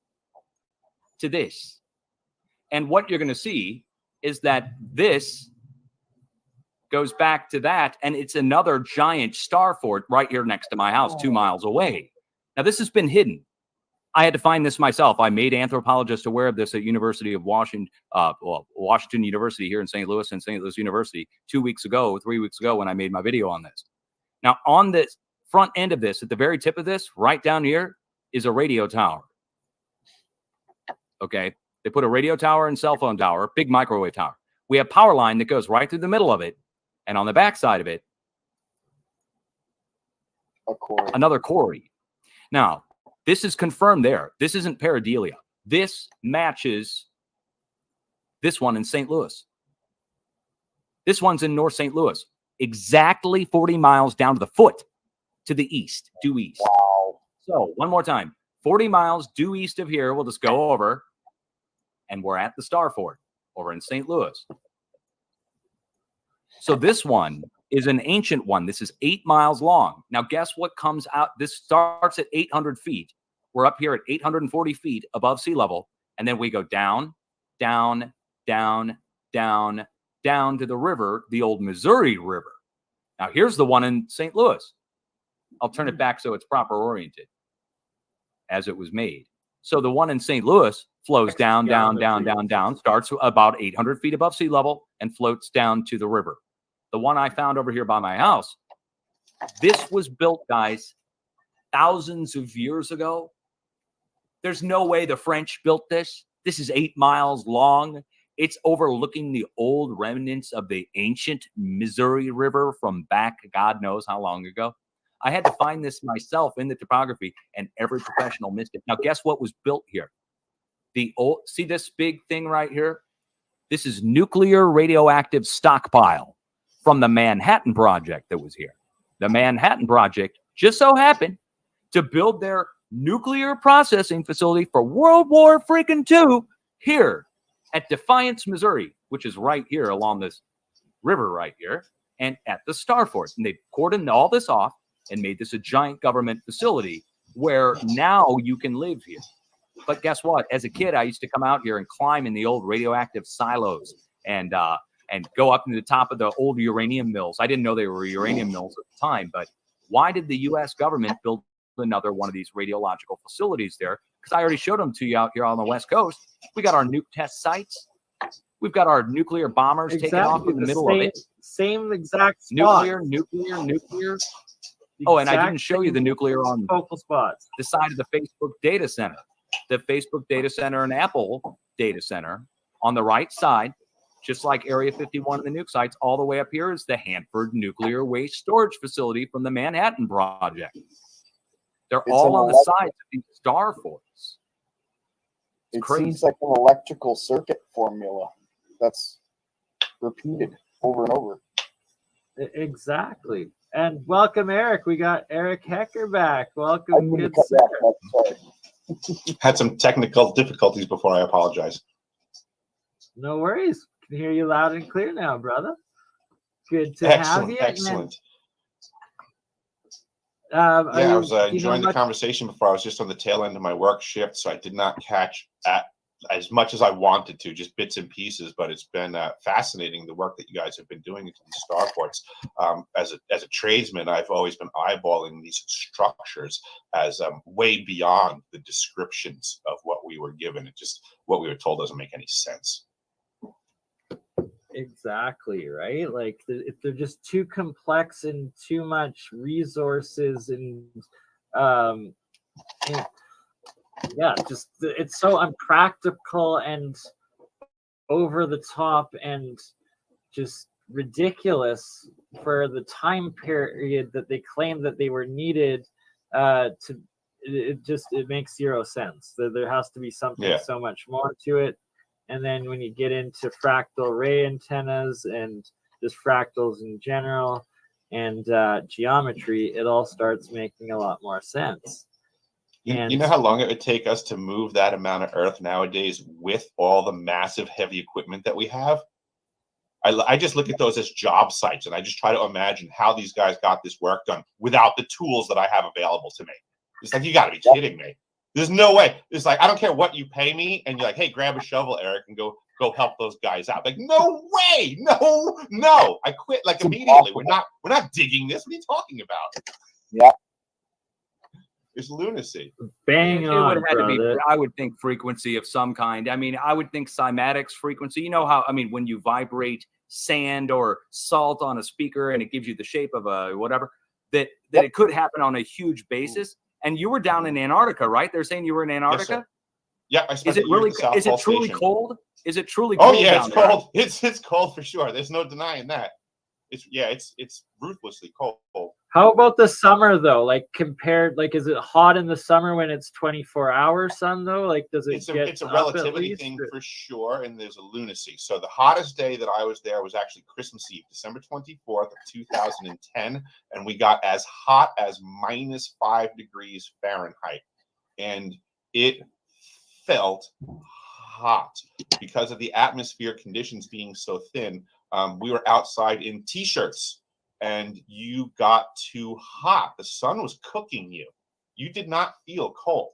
to this. And what you're going to see is that this goes back to that, and it's another giant star fort right here next to my house, 2 miles away. Now, this has been hidden. I had to find this myself. I made anthropologists aware of this at University of Washington, Washington University here in St. Louis and St. Louis University 3 weeks ago when I made my video on this. Now, on the front end of this, at the very tip of this, right down here, is a radio tower. Okay, they put a radio tower and cell phone tower, big microwave tower. We have power line that goes right through the middle of it, and on the back side of it, another quarry. Now, this is confirmed there. This isn't pareidolia. This matches this one in St. Louis. This one's in North St. Louis, exactly 40 miles down to the foot to the east, due east. Wow. So one more time, 40 miles due east of here. We'll just go over, and we're at the Star Fort over in St. Louis. So this one is an ancient one. This is 8 miles long. Now, guess what comes out? This starts at 800 feet. We're up here at 840 feet above sea level. And then we go down, down, down, down, down to the river, the old Missouri River. Now, here's the one in St. Louis. I'll turn it back so it's proper oriented as it was made. So the one in St. Louis flows down, down, down, down, down, starts about 800 feet above sea level and floats down to the river. The one I found over here by my house, this was built, guys, thousands of years ago. There's no way the French built this. This is 8 miles long. It's overlooking the old remnants of the ancient Missouri River from back God knows how long ago. I had to find this myself in the topography, and every professional missed it. Now, guess what was built here? See this big thing right here? This is nuclear radioactive stockpile from the Manhattan Project that was here. The Manhattan Project just so happened to build their nuclear processing facility for World War II here at Defiance, Missouri, which is right here along this river right here, and at the Star Fort. And they cordoned all this off and made this a giant government facility where now you can live here. But guess what? As a kid, I used to come out here and climb in the old radioactive silos and go up to the top of the old uranium mills. I didn't know they were uranium mills at the time, but why did the U.S. government build another one of these radiological facilities there? Because I already showed them to you out here on the West Coast. We got our nuke test sites. We've got our nuclear bombers taking off in the middle of it. Same exact spot. Nuclear. Oh, and I didn't show you the nuclear on focal spots. The side of the Facebook data center. The Facebook data center and Apple data center on the right side just like Area 51 and the nuke sites. All the way up here is the Hanford Nuclear Waste Storage Facility from the Manhattan Project. They're all on the sides of these star forts. It seems like an electrical circuit formula that's repeated over and over. Exactly. And welcome, Eric. We got Eric Hecker back. Welcome, good sir. Had some technical difficulties before. I apologize. No worries. Can hear you loud and clear now, brother. Good to have you. Excellent. I was enjoying the conversation before. I was just on the tail end of my work shift, so I did not catch as much as I wanted to, just bits and pieces. But it's been fascinating, the work that you guys have been doing into these starports. As a tradesman, I've always been eyeballing these structures as way beyond the descriptions of what we were given. It just, what we were told doesn't make any sense. Exactly, right? Like if they're just too complex and too much resources and yeah, just it's so unpractical and over the top and just ridiculous for the time period that they claim that they were needed it makes zero sense. There has to be something so much more to it. And then when you get into fractal array antennas and just fractals in general and geometry, it all starts making a lot more sense. You know how long it would take us to move that amount of Earth nowadays with all the massive heavy equipment that we have? I just look at those as job sites, and I just try to imagine how these guys got this work done without the tools that I have available to me. It's like, you got to be kidding me. There's no way. It's like, I don't care what you pay me, and you're like, hey, grab a shovel, Eric, and go help those guys out. Like, no way, no. I quit like immediately. We're not digging this. What are you talking about? Yeah, it's lunacy. Bang on, it would have brother. to be, I would think, frequency of some kind. I mean, I would think cymatics frequency. You know how, I mean, when you vibrate sand or salt on a speaker and it gives you the shape of a whatever, that it could happen on a huge basis. And you were down in Antarctica, right? They're saying you were in Antarctica? Yes, I spent is it really truly cold? Is it truly cold? Oh yeah, down it's there? cold. It's cold for sure. There's no denying that. It's ruthlessly cold. How about the summer though? Like compared, like is it hot in the summer when it's 24-hour sun though? Like does it It's a relativity thing for sure, and there's a lunacy. So the hottest day that I was there was actually Christmas Eve, December 24th of 2010, and we got as hot as -5 degrees Fahrenheit, and it felt hot because of the atmosphere conditions being so thin. We were outside in t-shirts, and you got too hot. The sun was cooking you. You did not feel cold.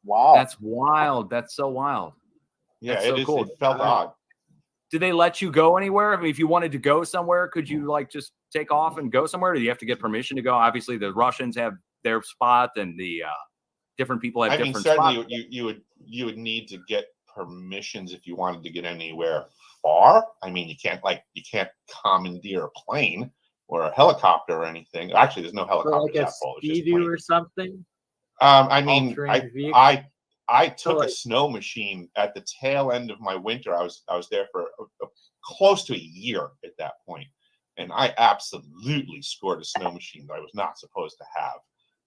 Wow. That's wild. That's so wild. Yeah, That's so cool. It felt odd. Did they let you go anywhere? I mean, if you wanted to go somewhere, could you like just take off and go somewhere? Do you have to get permission to go? Obviously, the Russians have their spot, and the different people have different spots. I mean, certainly you would need to get permissions if you wanted to get anywhere far. I mean, you can't commandeer a plane or a helicopter or anything. Actually, there's no helicopters that far. Ski-Doo or something. I mean, I took a snow machine at the tail end of my winter. I was there for close to a year at that point, and I absolutely scored a snow machine that I was not supposed to have.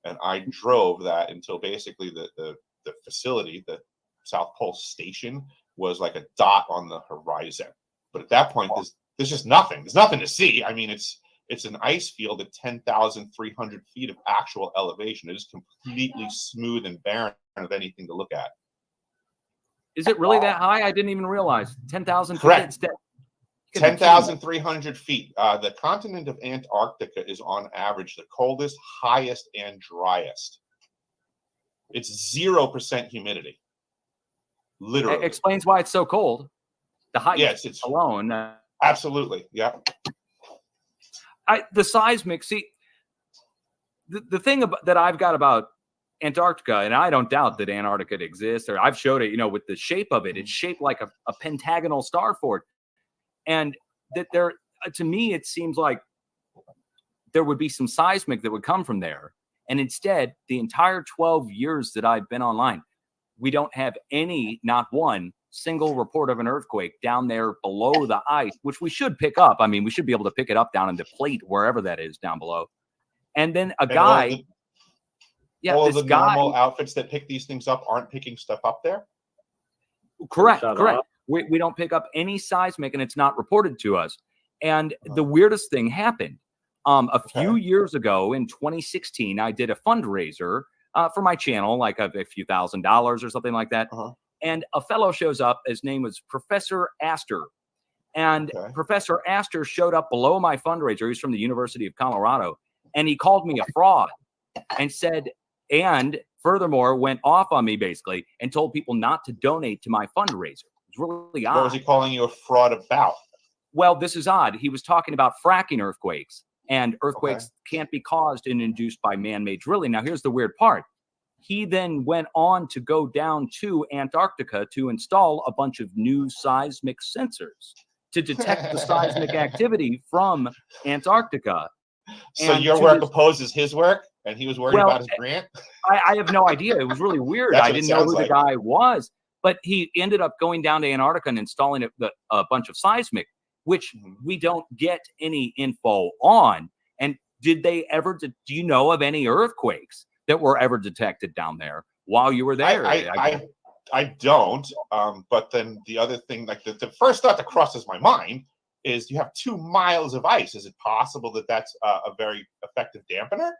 And I drove that until basically the facility, the South Pole Station, was like a dot on the horizon. But at that point, there's just nothing. There's nothing to see. I mean, it's an ice field at 10,300 feet of actual elevation. It is completely smooth and barren of anything to look at. Is it really that high? I didn't even realize. 10,000 feet. Correct. 10,300 feet. The continent of Antarctica is on average the coldest, highest, and driest. It's 0% humidity. Literally. It explains why it's so cold. The height it's alone. Absolutely. Yeah. The seismic, see, the thing that I've got about Antarctica, and I don't doubt that Antarctica exists, or I've showed it, with the shape of it. It's shaped like a pentagonal star fort. And that to me, it seems like there would be some seismic that would come from there. And instead, the entire 12 years that I've been online, we don't have not one single report of an earthquake down there below the ice, which we should pick up. I mean, we should be able to pick it up down in the plate, wherever that is down below. And then a guy, all of the normal outfits that pick these things up aren't picking stuff up there. Correct. We don't pick up any seismic, and it's not reported to us. And the weirdest thing happened. A few years ago in 2016, I did a fundraiser for my channel, like a few $1,000s or something like that. And a fellow shows up. His name was Professor Astor. And Professor Astor showed up below my fundraiser. He's from the University of Colorado. And he called me a fraud and said, and furthermore, went off on me basically and told people not to donate to my fundraiser. It's really odd. What was he calling you a fraud about? Well, this is odd. He was talking about fracking earthquakes, and earthquakes can't be caused and induced by man-made drilling. Now, here's the weird part. He then went on to go down to Antarctica to install a bunch of new seismic sensors to detect the seismic activity from Antarctica. So your work opposes his work, and he was worried about his grant? I have no idea. It was really weird. I didn't know who the guy was, but he ended up going down to Antarctica and installing a bunch of seismic, which we don't get any info on. And did they ever, do you know of any earthquakes that were ever detected down there while you were there? I don't. But then the other thing, like the first thought that crosses my mind is you have 2 miles of ice. Is it possible that that's a very effective dampener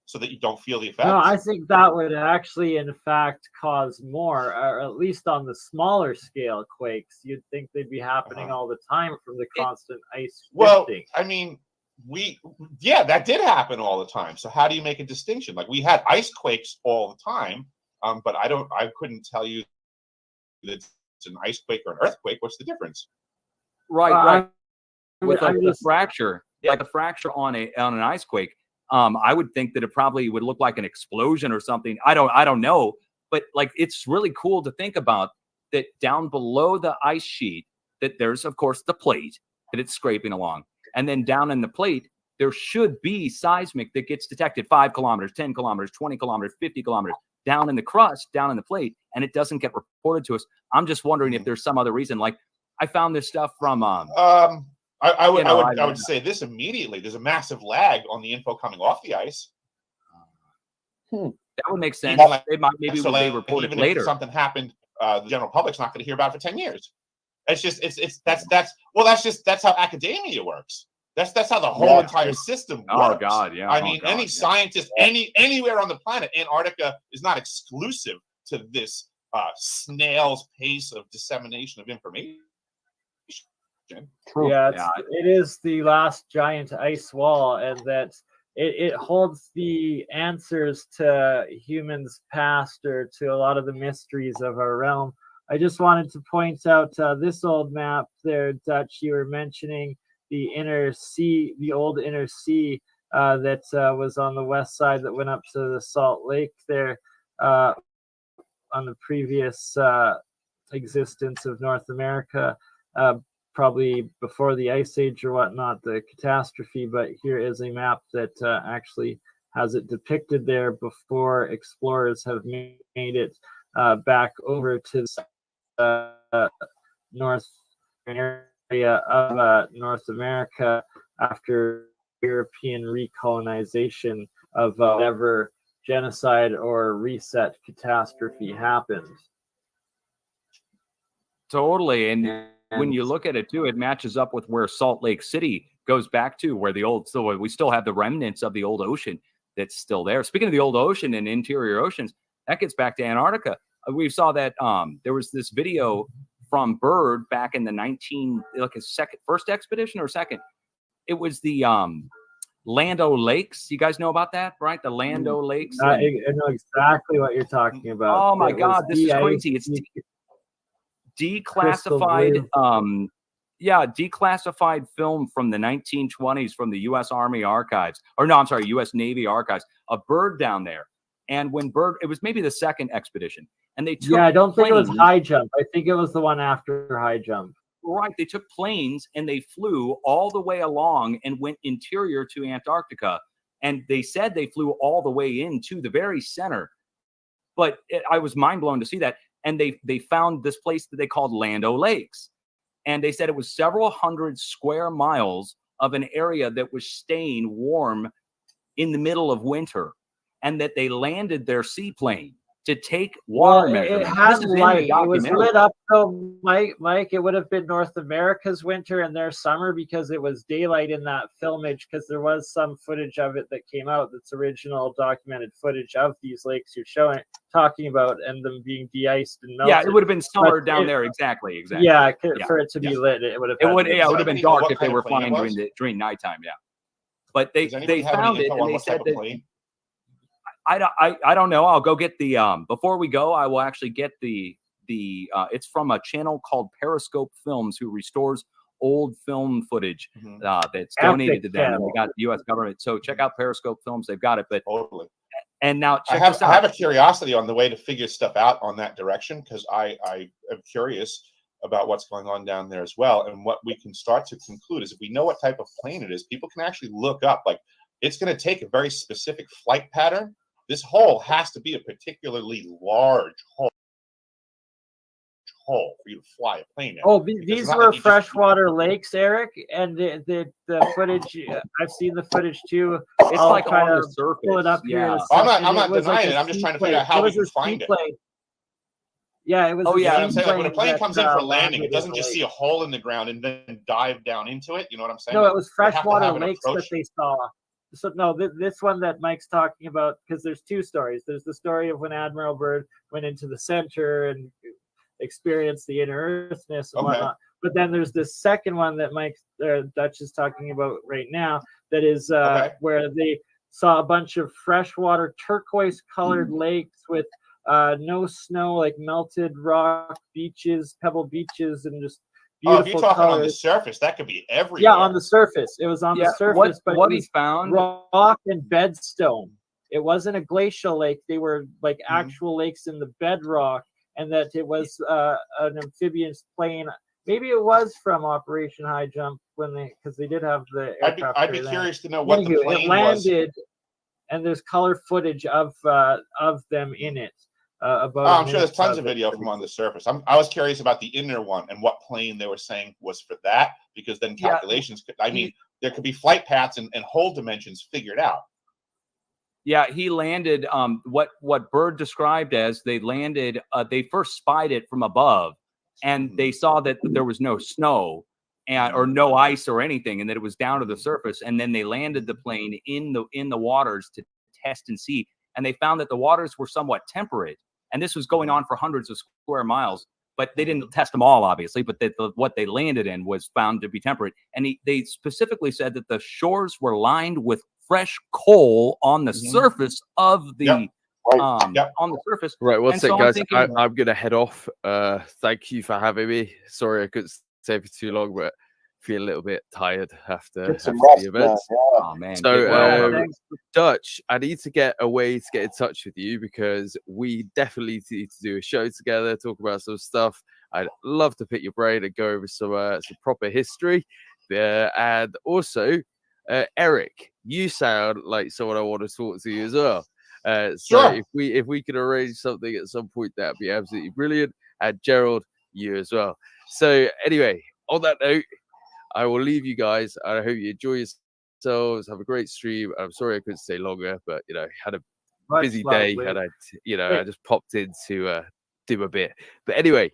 so that you don't feel the effects? No, I think that would actually, in fact, cause more, or at least on the smaller scale quakes. You'd think they'd be happening all the time from the constant ice shifting. Well, I mean, that did happen all the time. So how do you make a distinction? Like, we had ice quakes all the time, but I couldn't tell you that it's an ice quake or an earthquake. What's the difference? Right. With the fracture, like a fracture on an ice quake, I would think that it probably would look like an explosion or something. I don't know, but like, it's really cool to think about that down below the ice sheet, that there's of course the plate that it's scraping along, and then down in the plate there should be seismic that gets detected 5 kilometers, 10 kilometers, 20 kilometers, 50 kilometers down in the crust, down in the plate, and it doesn't get reported to us. I'm just wondering if there's some other reason. Like, I found this stuff from I would say this immediately. There's a massive lag on the info coming off the ice. That would make sense. Maybe they report it later. If something happened, the general public's not going to hear about it for 10 years. That's how academia works. That's how the whole entire system works. Oh God, yeah. I mean, any scientist anywhere on the planet, Antarctica is not exclusive to this snail's pace of dissemination of information. Yeah, it is the last giant ice wall, and that it holds the answers to humans' past, or to a lot of the mysteries of our realm. I just wanted to point out this old map there, Dutch. You were mentioning the inner sea, the old inner sea that was on the west side that went up to the Salt Lake there on the previous existence of North America. Probably before the Ice Age or whatnot, the catastrophe, but here is a map that actually has it depicted there before explorers have made it back over to the north area of North America after European recolonization of whatever genocide or reset catastrophe happened. Totally, and when you look at it too, it matches up with where Salt Lake City goes back to, where we still have the remnants of the old ocean that's still there. Speaking of the old ocean and interior oceans, that gets back to Antarctica. We saw that there was this video from Byrd back in the first expedition or second. It was the Lando Lakes. You guys know about that, right? The Lando Lakes. I know exactly what you're talking about. Oh my God, this is crazy. It's declassified declassified film from the 1920s from the U.S. Army Archives, U.S. Navy Archives, a Byrd down there. And when Byrd, it was maybe the second expedition, and they took I don't think it was High Jump. I think it was the one after High Jump. Right, they took planes and they flew all the way along and went interior to Antarctica, and they said they flew all the way into the very center. But I was mind blown to see that. and they found this place that they called Land O'Lakes. And they said it was several hundred square miles of an area that was staying warm in the middle of winter, and that they landed their seaplane to take water measurements. It had light. It was documentary. lit up. So, Mike, it would have been North America's winter and their summer because it was daylight in that filmage. Because there was some footage of it that came out. That's original documented footage of these lakes you're talking about, and them being de-iced and melted. Yeah, it would have been summer down there. Exactly. Yeah, for it to be lit, it would have. It would have been dark if they were flying during nighttime. Yeah, but they found it and they said that. I don't know. I'll go get the before we go, I will actually get the it's from a channel called Periscope Films, who restores old film footage that's donated to them. And they got the U.S. government. So check out Periscope Films. They've got it. But totally. And now I have a curiosity on the way to figure stuff out on that direction, because I am curious about what's going on down there as well. And what we can start to conclude is if we know what type of plane it is, people can actually look up, like, it's going to take a very specific flight pattern. This hole has to be a particularly large hole for you to fly a plane in. Oh, these were freshwater lakes, Eric, and the footage. I've seen the footage too. It's like on the surface. Pull it up here. I'm not denying it. I'm just trying to figure out how we can find it. Yeah, it was. Oh yeah, I'm saying, like, when a plane comes in for landing, it doesn't just see a hole in the ground and then dive down into it. You know what I'm saying? No, it was freshwater lakes that they saw. So no, this one that Mike's talking about, because there's two stories. There's the story of when Admiral Byrd went into the center and experienced the inner earthness and whatnot. But then there's this second one that Mike Dutch is talking about right now. That is where they saw a bunch of freshwater turquoise-colored lakes with no snow, like melted rock beaches, pebble beaches, and just beautiful if you're talking colors. on the surface, that could be everywhere. Yeah, on the surface. It was on the surface, but what it he was found rock and bedstone. It wasn't a glacial lake. They were like actual lakes in the bedrock, and that it was an amphibious plane. Maybe it was from Operation High Jump because they did have the aircraft. I'd be curious to know what the plane it landed, and there's color footage of them in it. I'm sure there's tons of video from on the surface. I was curious about the inner one and what plane they were saying was for that, because then calculations could, there could be flight paths and hole dimensions figured out. Yeah, he landed what Byrd described as they landed. They first spied it from above, and they saw that there was no snow or no ice or anything, and that it was down to the surface. And then they landed the plane in the waters to test and see, and they found that the waters were somewhat temperate. And this was going on for hundreds of square miles, but they didn't test them all, obviously. But what they landed in was found to be temperate. And they specifically said that the shores were lined with fresh coal on the surface of the on the surface. Right, well, so guys, I'm gonna head off. Thank you for having me. Sorry I couldn't stay for too long, but feel a little bit tired after the event. Oh man! So Dutch, I need to get a way to get in touch with you, because we definitely need to do a show together, talk about some stuff. I'd love to pick your brain and go over some proper history. And also, Eric, you sound like someone I want to talk to you as well. So if we could arrange something at some point, that'd be absolutely brilliant. And Gerald, you as well. So anyway, on that note, I will leave you guys. I hope you enjoy yourselves. Have a great stream. I'm sorry I couldn't stay longer, but had a busy day, and I just popped in to do a bit. But anyway,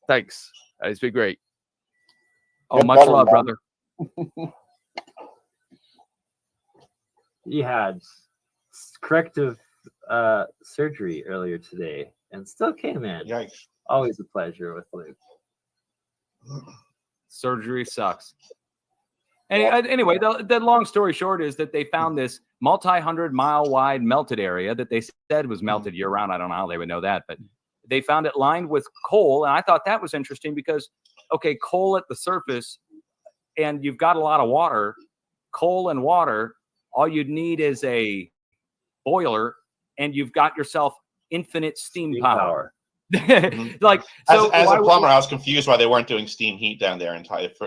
thanks. It's been great. Oh, much love, brother. He had corrective surgery earlier today and still came in. Yikes. Always a pleasure with Luke. Surgery sucks. Anyway, the long story short is that they found this multi-hundred-mile wide melted area that they said was melted year-round. I don't know how they would know that, but they found it lined with coal, and I thought that was interesting because, okay, coal at the surface, and you've got a lot of water, coal and water, all you'd need is a boiler, and you've got yourself infinite steam power. Like, so as a plumber, I was confused why they weren't doing steam heat down there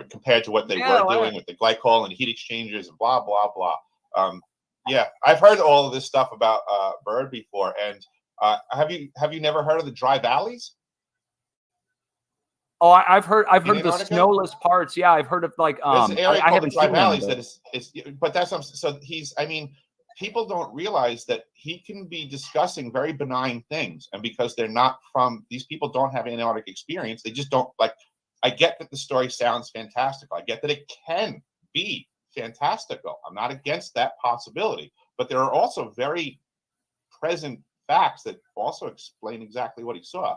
compared to what they were doing with the glycol and heat exchangers and blah blah blah. I've heard all of this stuff about Byrd before. And have you never heard of the dry valleys? Oh, I've heard of the Antarctica? snowless parts. Yeah, I've heard of like There's an area I called the haven't Dry seen one of Valleys that those. is but that's so he's I mean, people don't realize that he can be discussing very benign things, and because they're not from these people don't have Antarctic experience, they just don't like. I get that the story sounds fantastical. I get that it can be fantastical. I'm not against that possibility, but there are also very present facts that also explain exactly what he saw.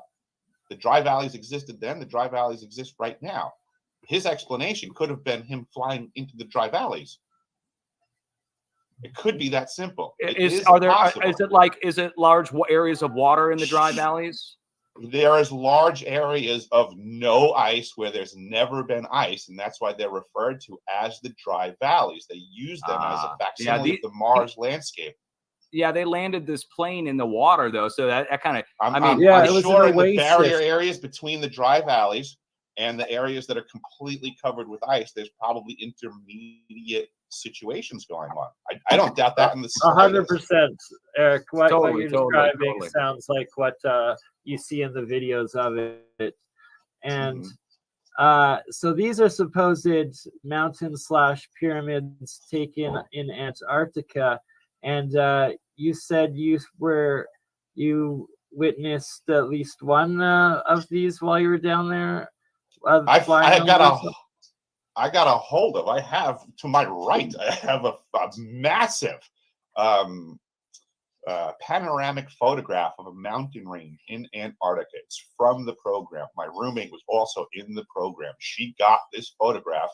The dry valleys existed then, the dry valleys exist right now. His explanation could have been him flying into the dry valleys. It could be that simple. Is it large areas of water in the dry valleys? There is large areas of no ice where there's never been ice, and that's why they're referred to as the dry valleys. They use them as a facsimile of the Mars landscape. Yeah, they landed this plane in the water though, so that kind of. I'm it sure was in the barrier areas between the dry valleys and the areas that are completely covered with ice, there's probably intermediate situations going on. I don't doubt that in the 100%, Eric. What you're totally, describing sounds like what you see in the videos of it, and so these are supposed mountain/pyramids taken in Antarctica. And you said you witnessed at least one of these while you were down there. I have to my right. I have a massive panoramic photograph of a mountain range in Antarctica. It's from the program. My roommate was also in the program. She got this photograph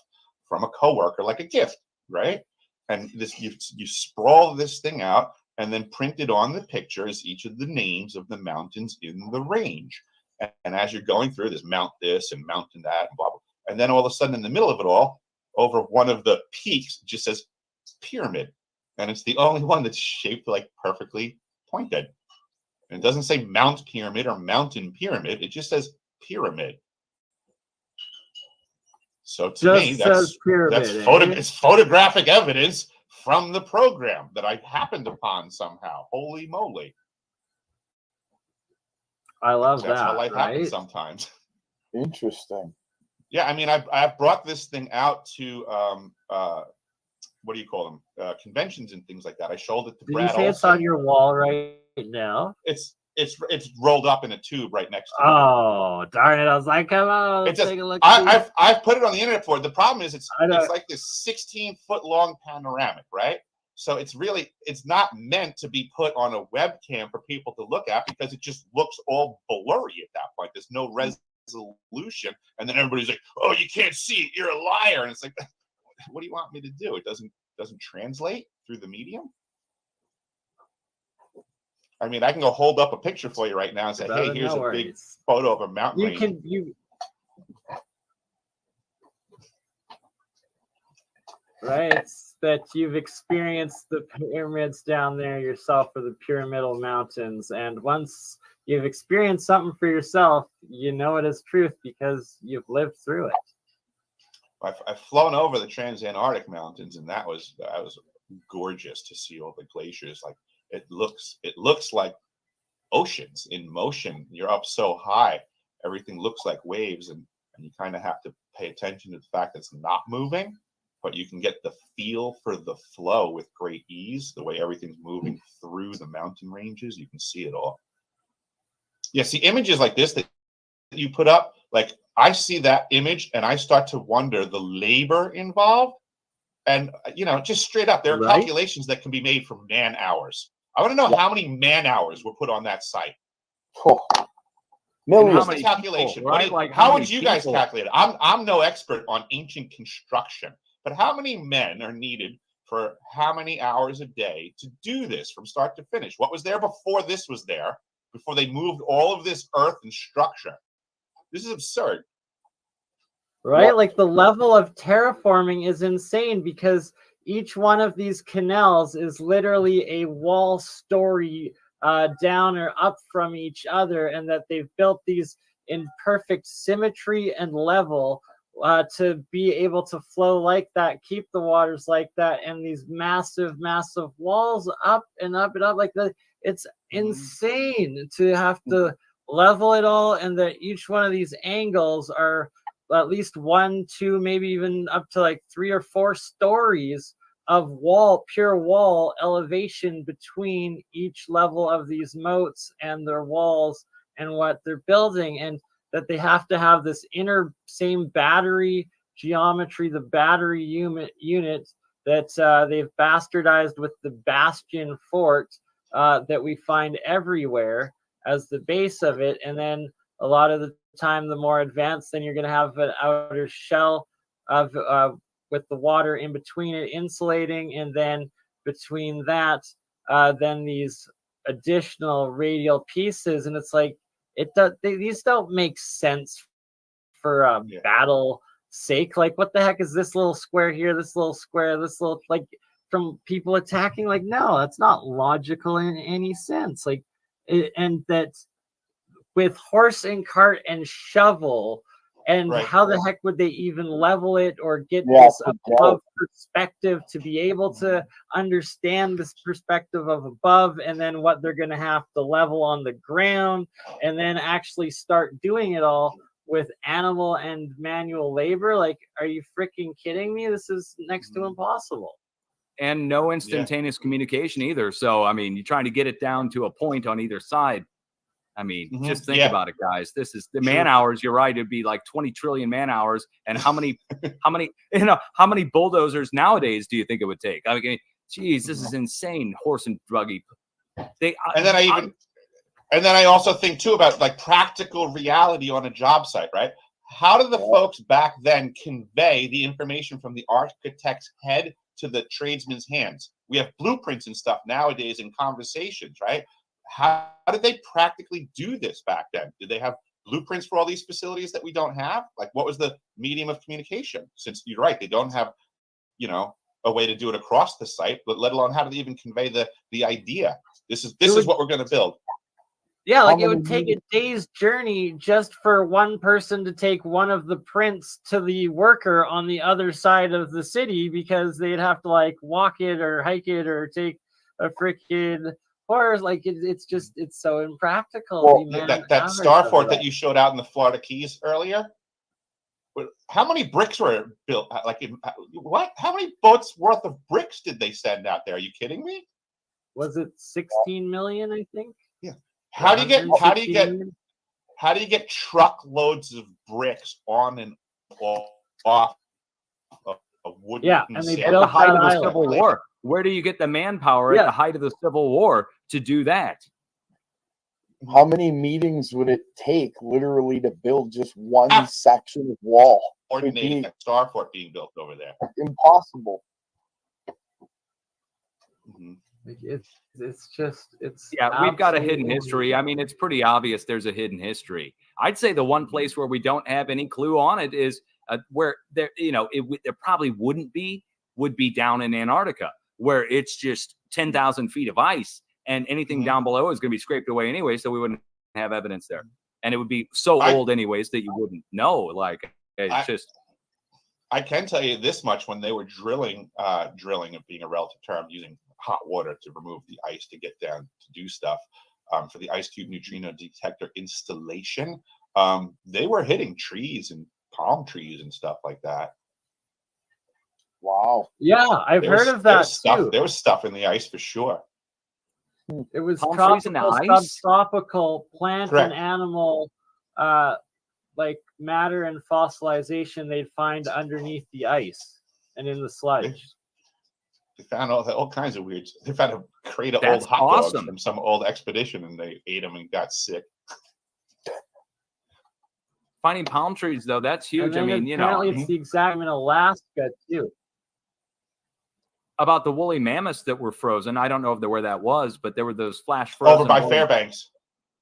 from a coworker, like a gift, right? And this you sprawl this thing out and then printed on the pictures each of the names of the mountains in the range. And as you're going through, there's Mount this and Mountain that and blah, blah. And then all of a sudden in the middle of it all, over one of the peaks, it just says pyramid. And it's the only one that's shaped like perfectly pointed. And it doesn't say Mount Pyramid or Mountain Pyramid. It just says pyramid. So to me, that's it's photographic evidence from the program that I happened upon somehow. Holy moly. I love that's that. How life happens sometimes. Interesting. Yeah, I mean, I've brought this thing out to what do you call them? Conventions and things like that. I showed it to Brad. Did you say it's on your wall right now? It's rolled up in a tube right next to it. Darn it. I was like, come on, let's take a look. I've put it on the internet for it. The problem is it's like this 16-foot long panoramic, right? So it's not meant to be put on a webcam for people to look at because it just looks all blurry at that point. There's no resolution. And then everybody's like, oh, you can't see it. You're a liar. And it's like, what do you want me to do? It doesn't translate through the medium. I mean, I can go hold up a picture for you right now and say, hey, here's a big photo of a mountain range. Right, that you've experienced the pyramids down there yourself, or the pyramidal mountains, and once you've experienced something for yourself, you know it is truth because you've lived through it. I've flown over the Transantarctic Mountains, and that was gorgeous to see all the glaciers. Like it looks like oceans in motion. You're up so high, everything looks like waves, and you kind of have to pay attention to the fact that it's not moving, but you can get the feel for the flow with great ease. The way everything's moving through the mountain ranges, you can see it all. Yeah, see images like this that you put up, like I see that image and I start to wonder the labor involved. And, just straight up, there are calculations that can be made from man hours. I want to know how many man hours were put on that site. Millions. How many calculation? Right? How would you guys calculate it? I'm no expert on ancient construction, but how many men are needed for how many hours a day to do this from start to finish? What was there before this was there, before they moved all of this earth and structure? This is absurd. Right? Like the level of terraforming is insane because each one of these canals is literally a wall story down or up from each other, and that they've built these in perfect symmetry and level to be able to flow like that, keep the waters like that, and these massive walls up and up and up like that. It's insane to have to level it all, and that each one of these angles are at least 1, 2, maybe even up to like 3 or 4 stories of pure wall elevation between each level of these moats and their walls and what they're building, and that they have to have this inner same battery geometry, the battery unit that they've bastardized with the bastion fort that we find everywhere as the base of it. And then a lot of the time, the more advanced, then you're going to have an outer shell of with the water in between it, insulating, and then between that, then these additional radial pieces. And it's like these don't make sense for battle sake. Like, what the heck is this little square here, this little square, this little, like, from people attacking? Like, no, that's not logical in any sense. Like, and that with horse and cart and shovel, and how the heck would they even level it or get this above perspective to be able to understand this perspective of above, and then what they're going to have to level on the ground, and then actually start doing it all with animal and manual labor? Like, are you freaking kidding me? This is next to impossible. And no instantaneous communication either. So, I mean, you're trying to get it down to a point on either side. I mean, just think about it, guys. This is the man hours. You're right. It'd be like 20 trillion man hours. And how many bulldozers nowadays do you think it would take? I mean, geez, this is insane. Horse and buggy. And then I also think too about like practical reality on a job site, right? How do the folks back then convey the information from the architect's head to the tradesman's hands? We have blueprints and stuff nowadays in conversations, right? How did they practically do this back then? Did they have blueprints for all these facilities that we don't have? Like, what was the medium of communication? Since you're right, they don't have, a way to do it across the site, but let alone how do they even convey the idea? This is what we're going to build. Yeah, like it would take a day's journey just for one person to take one of the prints to the worker on the other side of the city, because they'd have to like walk it or hike it or take a freaking horse. Like it's so impractical. Well, that star fort that you showed out in the Florida Keys earlier, how many bricks were built? Like, what? How many boats worth of bricks did they send out there? Are you kidding me? Was it 16 million? I think. Yeah. How do you get truckloads of bricks on and off a wooden? Yeah, and they at the height of the Civil War. Where do you get the manpower at the height of the Civil War to do that? How many meetings would it take literally to build just one section of wall? Coordinating that star fort being built over there. Impossible. We've got a hidden history. I mean, it's pretty obvious there's a hidden history. I'd say the one place where we don't have any clue on it is where there probably would be down in Antarctica, where it's just 10,000 feet of ice, and anything down below is going to be scraped away anyway, so we wouldn't have evidence there, and it would be so old anyways that you wouldn't know. Like, it's I can tell you this much: when they were drilling being a relative term, using hot water to remove the ice to get down to do stuff for the ice cube neutrino detector installation, they were hitting trees and palm trees and stuff like that. Wow. Yeah, I've heard of that too. There was stuff in the ice for sure. It was tropical, subtropical plant and animal like matter and fossilization they'd find underneath the ice and in the sludge. They found all kinds of weird. They found a crate of old hot dogs from some old expedition, and they ate them and got sick. Finding palm trees, though, that's huge. I mean, apparently it's the exact in Alaska too. About the woolly mammoths that were frozen, I don't know where that was, but there were those flash frozen over by Fairbanks.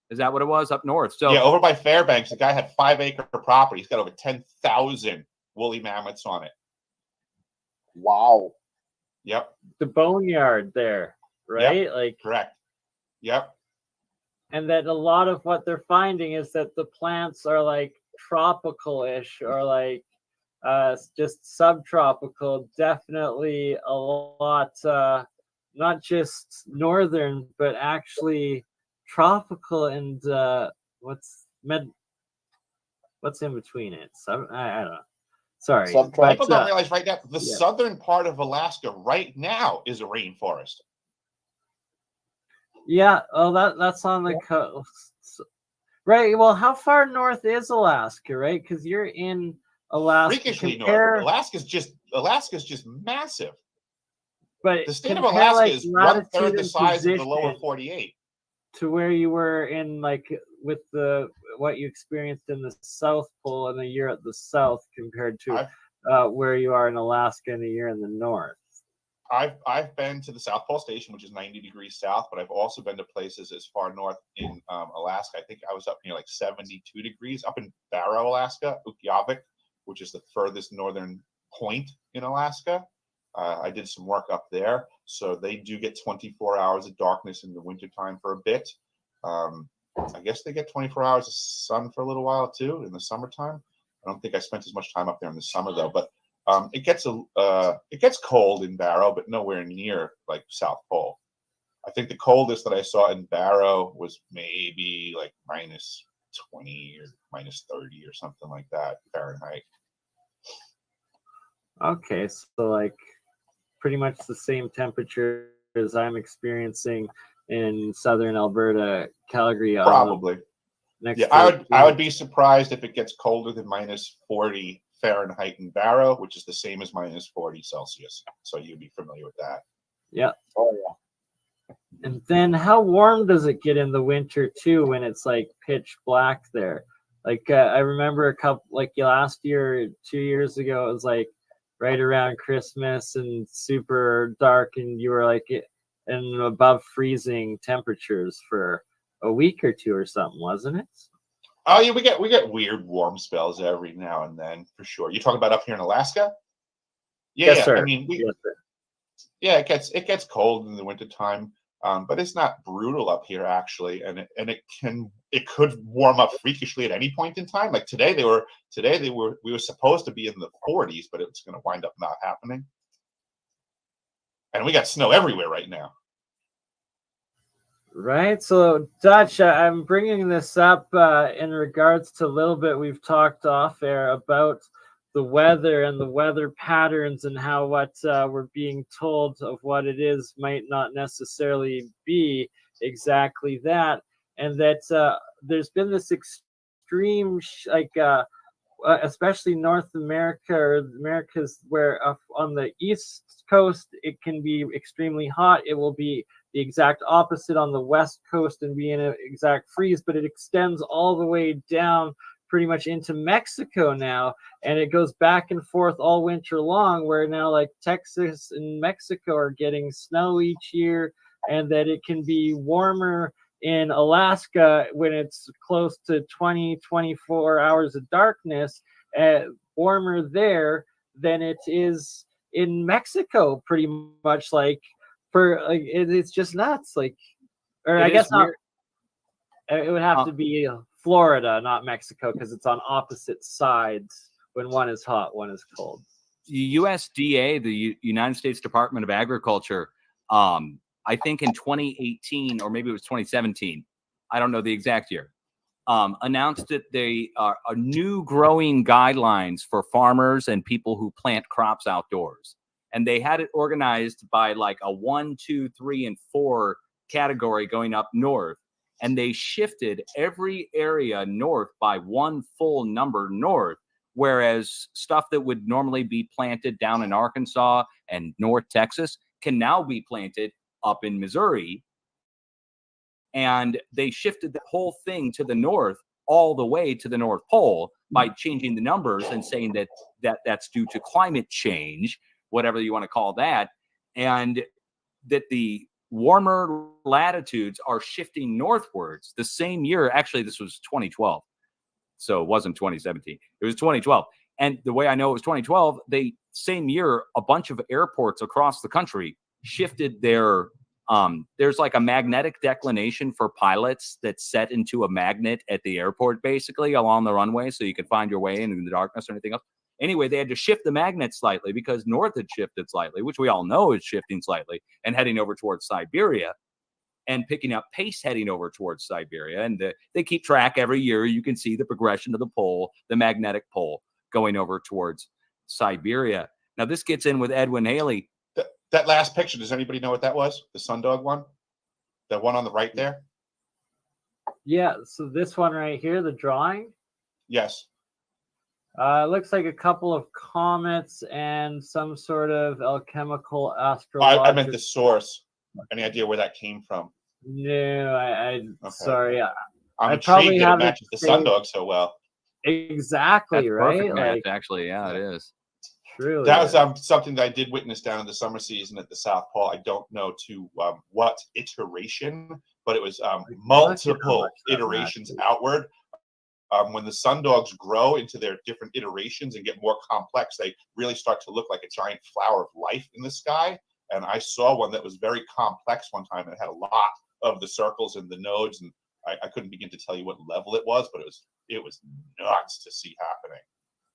Is that what it was up north? So yeah, over by Fairbanks, the guy had 5-acre property. He's got over 10,000 woolly mammoths on it. Wow. Yep. The boneyard there, right? Yep. Like, correct. Yep. And that a lot of what they're finding is that the plants are like tropical-ish or like just subtropical. Definitely a lot, not just northern, but actually tropical and what's in between it? So I don't know. Sorry. People don't realize right now the southern part of Alaska right now is a rainforest. Yeah. Oh, that's on the coast. Right. Well, how far north is Alaska, right? Because you're in Alaska. Freakishly north. Alaska's just massive. But the state of Alaska is 1/3 the size of the lower 48. To where you were in, like, with what you experienced in the South Pole in a year at the South compared to where you are in Alaska in a year in the North. I've been to the South Pole Station, which is 90 degrees south, but I've also been to places as far north in Alaska. I think I was up near like 72 degrees up in Barrow, Alaska, Ukqiavik, which is the furthest northern point in Alaska. I did some work up there, so they do get 24 hours of darkness in the wintertime for a bit. I guess they get 24 hours of sun for a little while too in the summertime. I don't think I spent as much time up there in the summer though, but it gets cold in Barrow, but nowhere near like South Pole. I think the coldest that I saw in Barrow was maybe like -20 or -30 or something like that Fahrenheit. Okay, so like pretty much the same temperature as I'm experiencing in southern Alberta, Calgary. Probably. I would be surprised if it gets colder than -40 Fahrenheit in Barrow, which is the same as -40 Celsius. So you'd be familiar with that. Yeah. Oh yeah. And then how warm does it get in the winter too when it's like pitch black there? Like I remember a couple, like last year, 2 years ago, it was like right around Christmas and super dark, and you were like in above freezing temperatures for a week or two or something, wasn't it? Oh yeah, we get weird warm spells every now and then for sure. You talking about up here in Alaska? Yeah, yes, sir. I mean, yes, sir. Yeah, it gets cold in the wintertime, but it's not brutal up here actually, and it could warm up freakishly at any point in time. Like today we were supposed to be in the 40s, but it's going to wind up not happening. And we got snow everywhere right now. Right. So, Dutch, I'm bringing this up in regards to a little bit we've talked off air about the weather and the weather patterns and how what we're being told of what it is might not necessarily be exactly that. And that there's been this extreme, especially North America or Americas, where on the East Coast, it can be extremely hot. It will be the exact opposite on the West Coast and be in an exact freeze, but it extends all the way down pretty much into Mexico now. And it goes back and forth all winter long, where now like Texas and Mexico are getting snow each year, and that it can be warmer in Alaska when it's close to 24 hours of darkness, warmer there than it is in Mexico, pretty much. Like it's just nuts. Like, or I guess not. It would have to be Florida, not Mexico, because it's on opposite sides. When one is hot, one is cold. The USDA, the United States Department of Agriculture, I think in 2018 or maybe it was 2017, I don't know the exact year, announced that they are new growing guidelines for farmers and people who plant crops outdoors. And they had it organized by like a 1, 2, 3, and 4 category going up north. And they shifted every area north by one full number north, whereas stuff that would normally be planted down in Arkansas and North Texas can now be planted up in Missouri. And they shifted the whole thing to the north, all the way to the North Pole, by changing the numbers and saying that's due to climate change, whatever you want to call that, and that the warmer latitudes are shifting northwards the same year. Actually, this was 2012. So it wasn't 2017. It was 2012. And the way I know it was 2012, they same year, a bunch of airports across the country shifted their there's like a magnetic declination for pilots that's set into a magnet at the airport, basically along the runway, so you could find your way in the darkness or anything else. Anyway, they had to shift the magnet slightly because north had shifted slightly, which we all know is shifting slightly and heading over towards Siberia. and picking up pace heading over towards Siberia. And they keep track every year. You can see the progression of the pole, the magnetic pole going over towards Siberia. Now, this gets in with Edwin Haley. That last picture, does anybody know what that was? The Sundog one? That one on the right there? Yeah, so this one right here, the drawing. Yes. It looks like a couple of comets and some sort of alchemical astrological. I meant the source. Any idea where that came from? No, Okay. Sorry. I'm intrigued that it matches the Sundog so well. Exactly. That's right. Perfect match, actually. Yeah, it is. Truly. That was something that I did witness down in the summer season at the South Pole. I don't know to what iteration, but it was multiple iterations outward. When the sundogs grow into their different iterations and get more complex, they really start to look like a giant flower of life in the sky. And I saw one that was very complex one time. It had a lot of the circles and the nodes, and I couldn't begin to tell you what level it was, but it was nuts to see happening.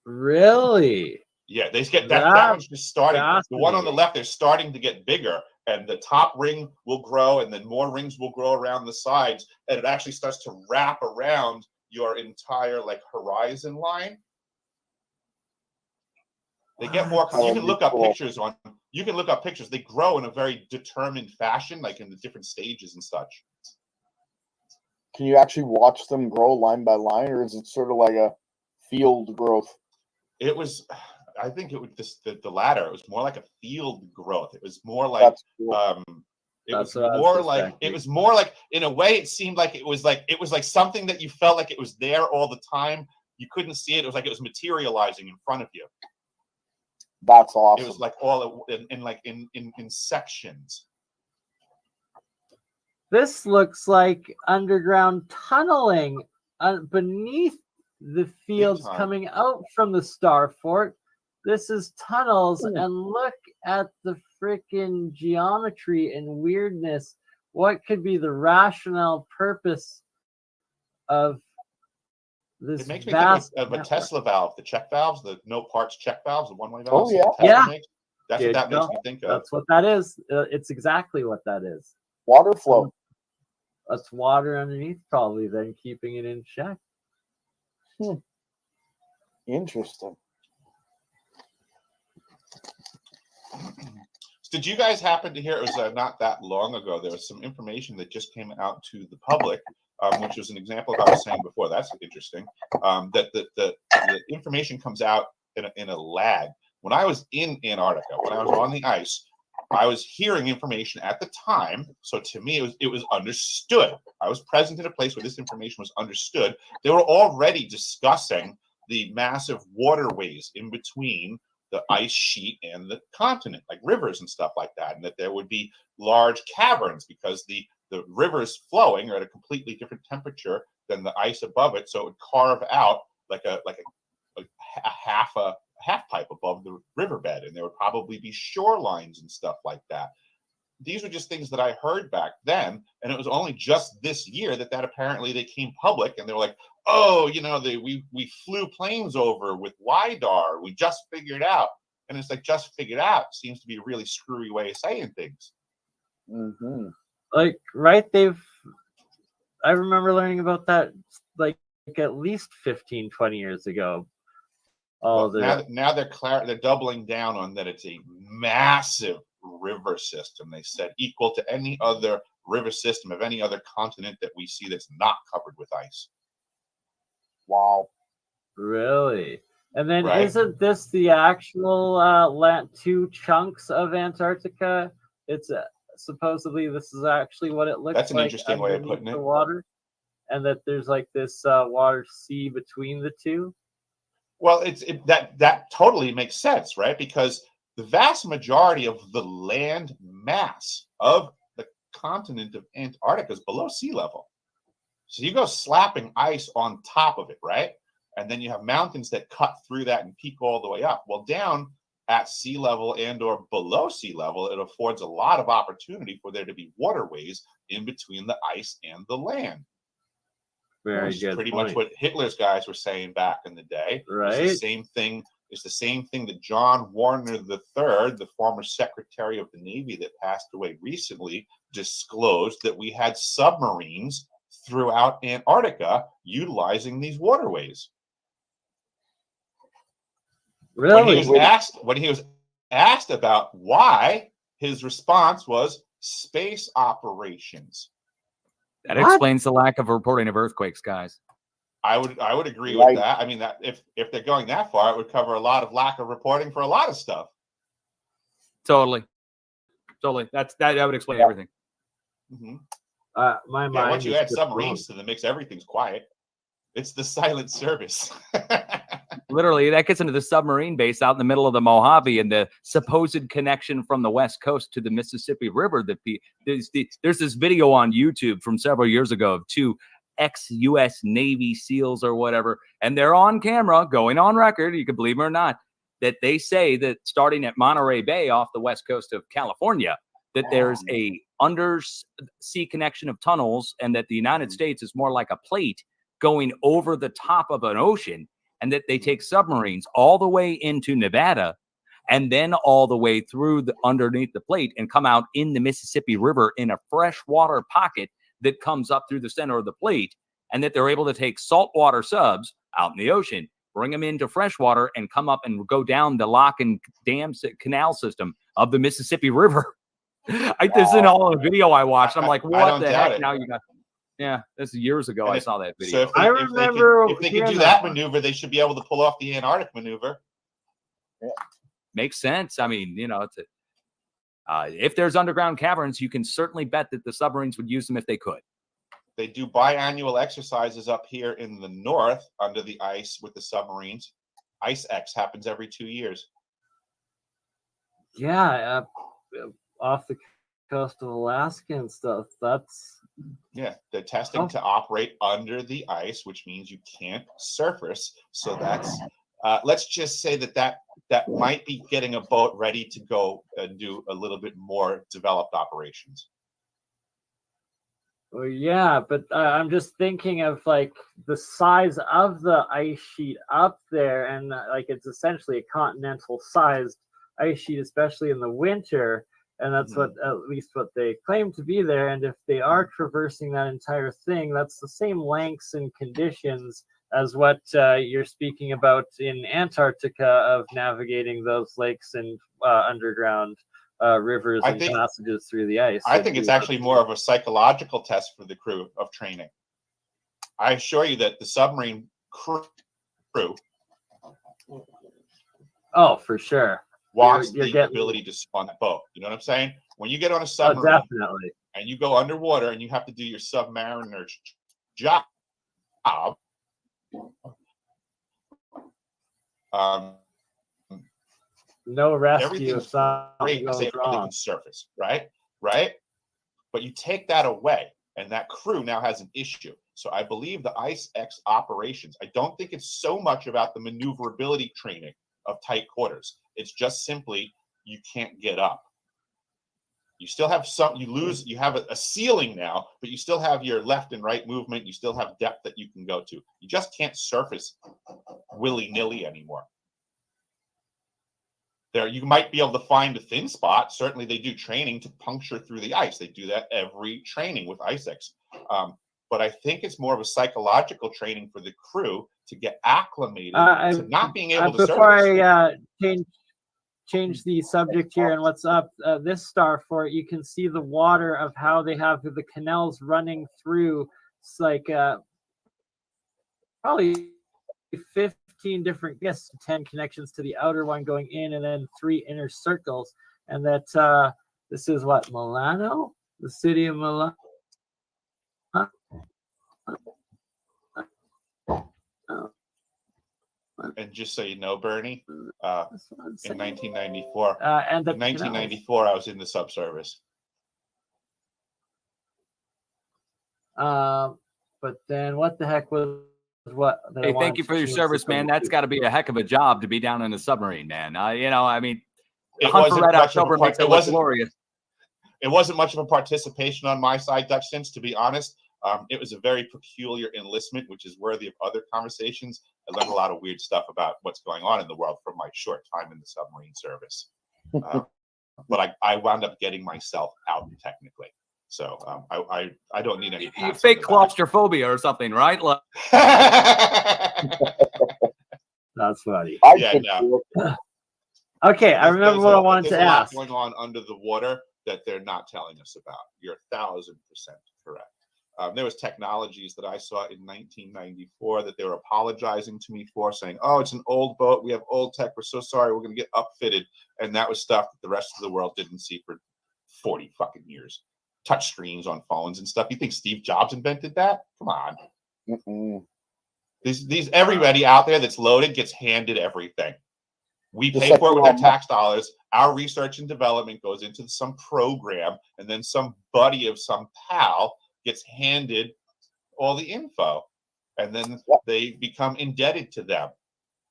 Really? Yeah, they get that one's just starting. The one on the left, they're starting to get bigger, and the top ring will grow, and then more rings will grow around the sides, and it actually starts to wrap around your entire horizon line. They get more. You can look up pictures on. You can look up pictures. They grow in a very determined fashion, like in the different stages and such. Can you actually watch them grow line by line, or is it sort of like a field growth? It was. I think it was the latter. It was more like a field growth. It was more like it was more like in a way it seemed like it was like something that you felt like it was there all the time. You couldn't see it. It was like it was materializing in front of you. That's awesome. It was like all in sections. This looks like underground tunneling beneath the fields coming out from the star fort. This is tunnels, and look at the freaking geometry and weirdness. What could be the rationale purpose of this? It makes me think of a Tesla valve, the check valves, the no parts check valves, the one-way valves. Oh yeah, that's what that makes me think of. That's what that is. It's exactly what that is. Water flow. That's water underneath, probably, then keeping it in check. Interesting. Did you guys happen to hear, it was not that long ago, there was some information that just came out to the public, which was an example of what I was saying before. That's interesting. That the information comes out in a lag. When I was in Antarctica, when I was on the ice, I was hearing information at the time. So to me, it was understood. I was present in a place where this information was understood. They were already discussing the massive waterways in between the ice sheet and the continent, like rivers and stuff like that, and that there would be large caverns because the rivers flowing are at a completely different temperature than the ice above it, so it would carve out like a half pipe above the riverbed, and there would probably be shorelines and stuff like that. These were just things that I heard back then, and it was only just this year that apparently they came public, and they were like, oh, we flew planes over with LiDAR. We just figured out. And it's like, just figured out seems to be a really screwy way of saying things. Mm-hmm. Like, right, I remember learning about that, like at least 15, 20 years ago. Now they're doubling down on that. It's a massive river system. They said equal to any other river system of any other continent that we see that's not covered with ice. Wow. Really? And then isn't this the actual two chunks of Antarctica? It's supposedly this is actually what it looks like. That's an interesting way of putting it. The water, and that there's like this water sea between the two. Well, that totally makes sense, right? Because the vast majority of the land mass of the continent of Antarctica is below sea level. So you go slapping ice on top of it, right? And then you have mountains that cut through that and peak all the way up. Well, down at sea level and or below sea level, it affords a lot of opportunity for there to be waterways in between the ice and the land. Very which good is pretty point. much what Hitler's guys were saying back in the day. Right. It's the same thing. It's the same thing that John Warner III, the former Secretary of the Navy that passed away recently, disclosed that we had submarines throughout Antarctica utilizing these waterways. Really? When he was asked about why, his response was space operations. That explains the lack of reporting of earthquakes, guys. I would agree with that. I mean, that if they're going that far, it would cover a lot of lack of reporting for a lot of stuff. Totally. That would explain everything. Mm-hmm. My mind. Once you add submarines to the mix, everything's quiet. It's the silent service. Literally, that gets into the submarine base out in the middle of the Mojave and the supposed connection from the West Coast to the Mississippi River. There's this video on YouTube from several years ago of two ex-U.S. Navy SEALs or whatever, and they're on camera, going on record, you can believe it or not, that they say that starting at Monterey Bay off the west coast of California, that there's a undersea connection of tunnels, and that the United States is more like a plate going over the top of an ocean, and that they take submarines all the way into Nevada and then all the way through underneath the plate and come out in the Mississippi River in a freshwater pocket that comes up through the center of the plate, and that they're able to take saltwater subs out in the ocean, bring them into freshwater, and come up and go down the lock and dam canal system of the Mississippi River. This is all a video I watched. I'm like, what the heck? Now you got... Yeah, this is years ago. I saw that video. So if they can do that maneuver, they should be able to pull off the Antarctic maneuver. Yeah. Makes sense. I mean, it's if there's underground caverns, you can certainly bet that the submarines would use them if they could. They do biannual exercises up here in the north under the ice with the submarines. Ice X happens every 2 years. Yeah, off the coast of Alaska and stuff. Yeah, they're testing to operate under the ice, which means you can't surface. So that's let's just say that might be getting a boat ready to go and do a little bit more developed operations. Well, yeah, but I'm just thinking of like the size of the ice sheet up there, and like it's essentially a continental sized ice sheet, especially in the winter. And that's what, at least what they claim to be there. And if they are traversing that entire thing, that's the same lengths and conditions as what you're speaking about in Antarctica of navigating those lakes and underground rivers and passages through the ice. I think it's actually more of a psychological test for the crew of training. I assure you that the submarine crew. Oh, for sure. Wants the ability to spawn that boat. You know what I'm saying? When you get on a submarine and you go underwater and you have to do your submariner job, no rescue if something goes wrong. Surface, right? But you take that away, and that crew now has an issue. So I believe the Ice X operations, I don't think it's so much about the maneuverability training of tight quarters. It's just simply you can't get up. You still have you have a ceiling now, but you still have your left and right movement. You still have depth that you can go to. You just can't surface willy-nilly anymore. There, you might be able to find a thin spot. Certainly they do training to puncture through the ice. They do that every training with Ice X. But I think it's more of a psychological training for the crew to get acclimated to not being able to surface. Before I change the subject here and what's up this star for it, you can see the water of how they have the canals running through. It's like probably 15 different, 10 connections to the outer one going in, and then 3 inner circles. And that this is what, Milano, the city of Milano. And just so you know, Bernie, in 1994, I was in the subservice. But then what the heck was what? Hey, thank you for your service, man. That's got to be a heck of a job to be down in a submarine, man. I mean, Hunt for Red October makes it look glorious. It wasn't much of a participation on my side, Dutch Sense, to be honest. It was a very peculiar enlistment, which is worthy of other conversations. I learned a lot of weird stuff about what's going on in the world from my short time in the submarine service. But I wound up getting myself out technically. So I don't need any. You fake claustrophobia or something, right? That's funny. Yeah, no. Okay, I remember what I wanted to ask. There's a lot going on under the water that they're not telling us about. You're 1,000% correct. There was technologies that I saw in 1994 that they were apologizing to me for, saying, "Oh, it's an old boat. We have old tech. We're so sorry. We're going to get upfitted." And that was stuff that the rest of the world didn't see for 40 fucking years. Touch screens on phones and stuff. You think Steve Jobs invented that? Come on. These everybody out there that's loaded gets handed everything. We pay for it with our tax dollars. Our research and development goes into some program, and then some buddy of some pal gets handed all the info, and then they become indebted to them.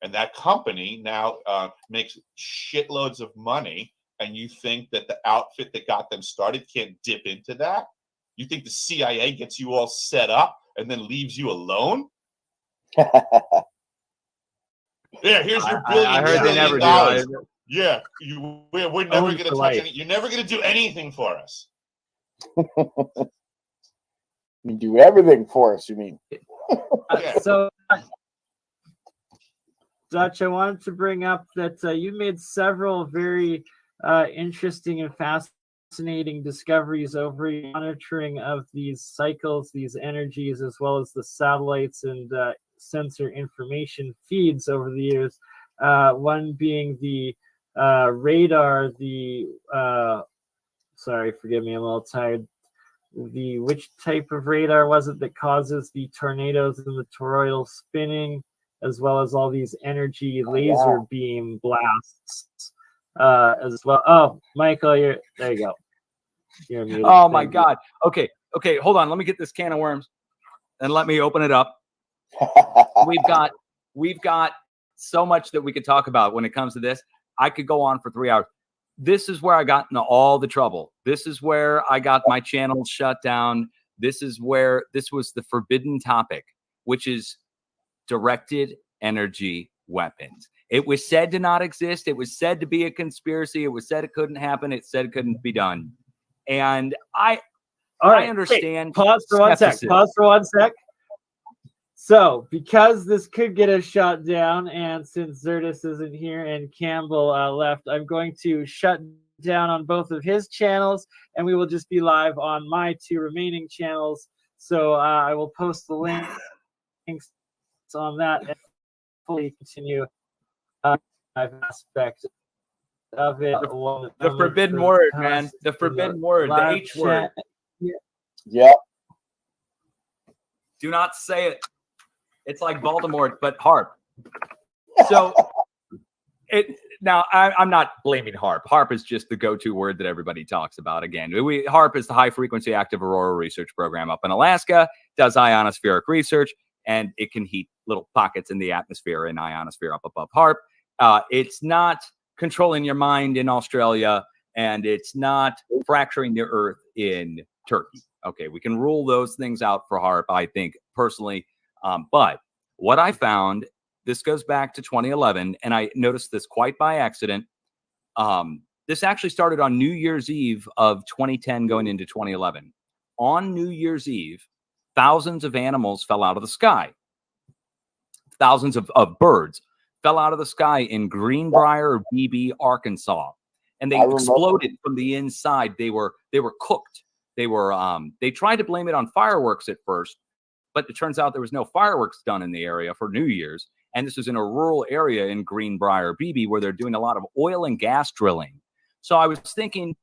And that company now makes shitloads of money. And you think that the outfit that got them started can't dip into that? You think the CIA gets you all set up and then leaves you alone? Yeah, here's your billion. I heard they never dollars. do. Yeah, we're never going to touch any. You're never going to do anything for us. You do everything for us, you mean? So, Dutch, I wanted to bring up that you made several very interesting and fascinating discoveries over monitoring of these cycles, these energies, as well as the satellites and sensor information feeds over the years. One being the radar, sorry, forgive me, I'm a little tired. Which type of radar was it that causes the tornadoes and the toroidal spinning, as well as all these energy laser beam blasts as well? Oh, Michael, there you go. You're muted. Oh my God. Okay, hold on. Let me get this can of worms and let me open it up. We've got so much that we could talk about when it comes to this. I could go on for 3 hours. This is where I got into all the trouble. This is where I got my channels shut down. This is where this was the forbidden topic, which is directed energy weapons. It was said to not exist. It was said to be a conspiracy. It was said it couldn't happen. It said it couldn't be done. And I understand. Wait, pause for 1 sec. Pause for 1 sec. So, because this could get us shut down, and since Zertis isn't here and Campbell left, I'm going to shut down on both of his channels, and we will just be live on my 2 remaining channels. So I will post the links on that and fully continue aspect of it. The forbidden word, man. The forbidden word. The H word. Yeah. Do not say it. It's like Baltimore, but HARP. So now I'm not blaming HARP. HARP is just the go-to word that everybody talks about. Again, HARP is the High Frequency Active Aurora Research Program up in Alaska, does ionospheric research, and it can heat little pockets in the atmosphere and ionosphere up above HARP. It's not controlling your mind in Australia, and it's not fracturing the earth in Turkey. Okay, we can rule those things out for HARP, I think, personally. But what I found, this goes back to 2011, and I noticed this quite by accident. This actually started on New Year's Eve of 2010 going into 2011. On New Year's Eve, thousands of animals fell out of the sky. Thousands of birds fell out of the sky in Greenbrier, BB, Arkansas. And they exploded from the inside. They were cooked. They tried to blame it on fireworks at first, but it turns out there was no fireworks done in the area for New Year's. And this was in a rural area in Greenbrier, BB, where they're doing a lot of oil and gas drilling. So I was thinking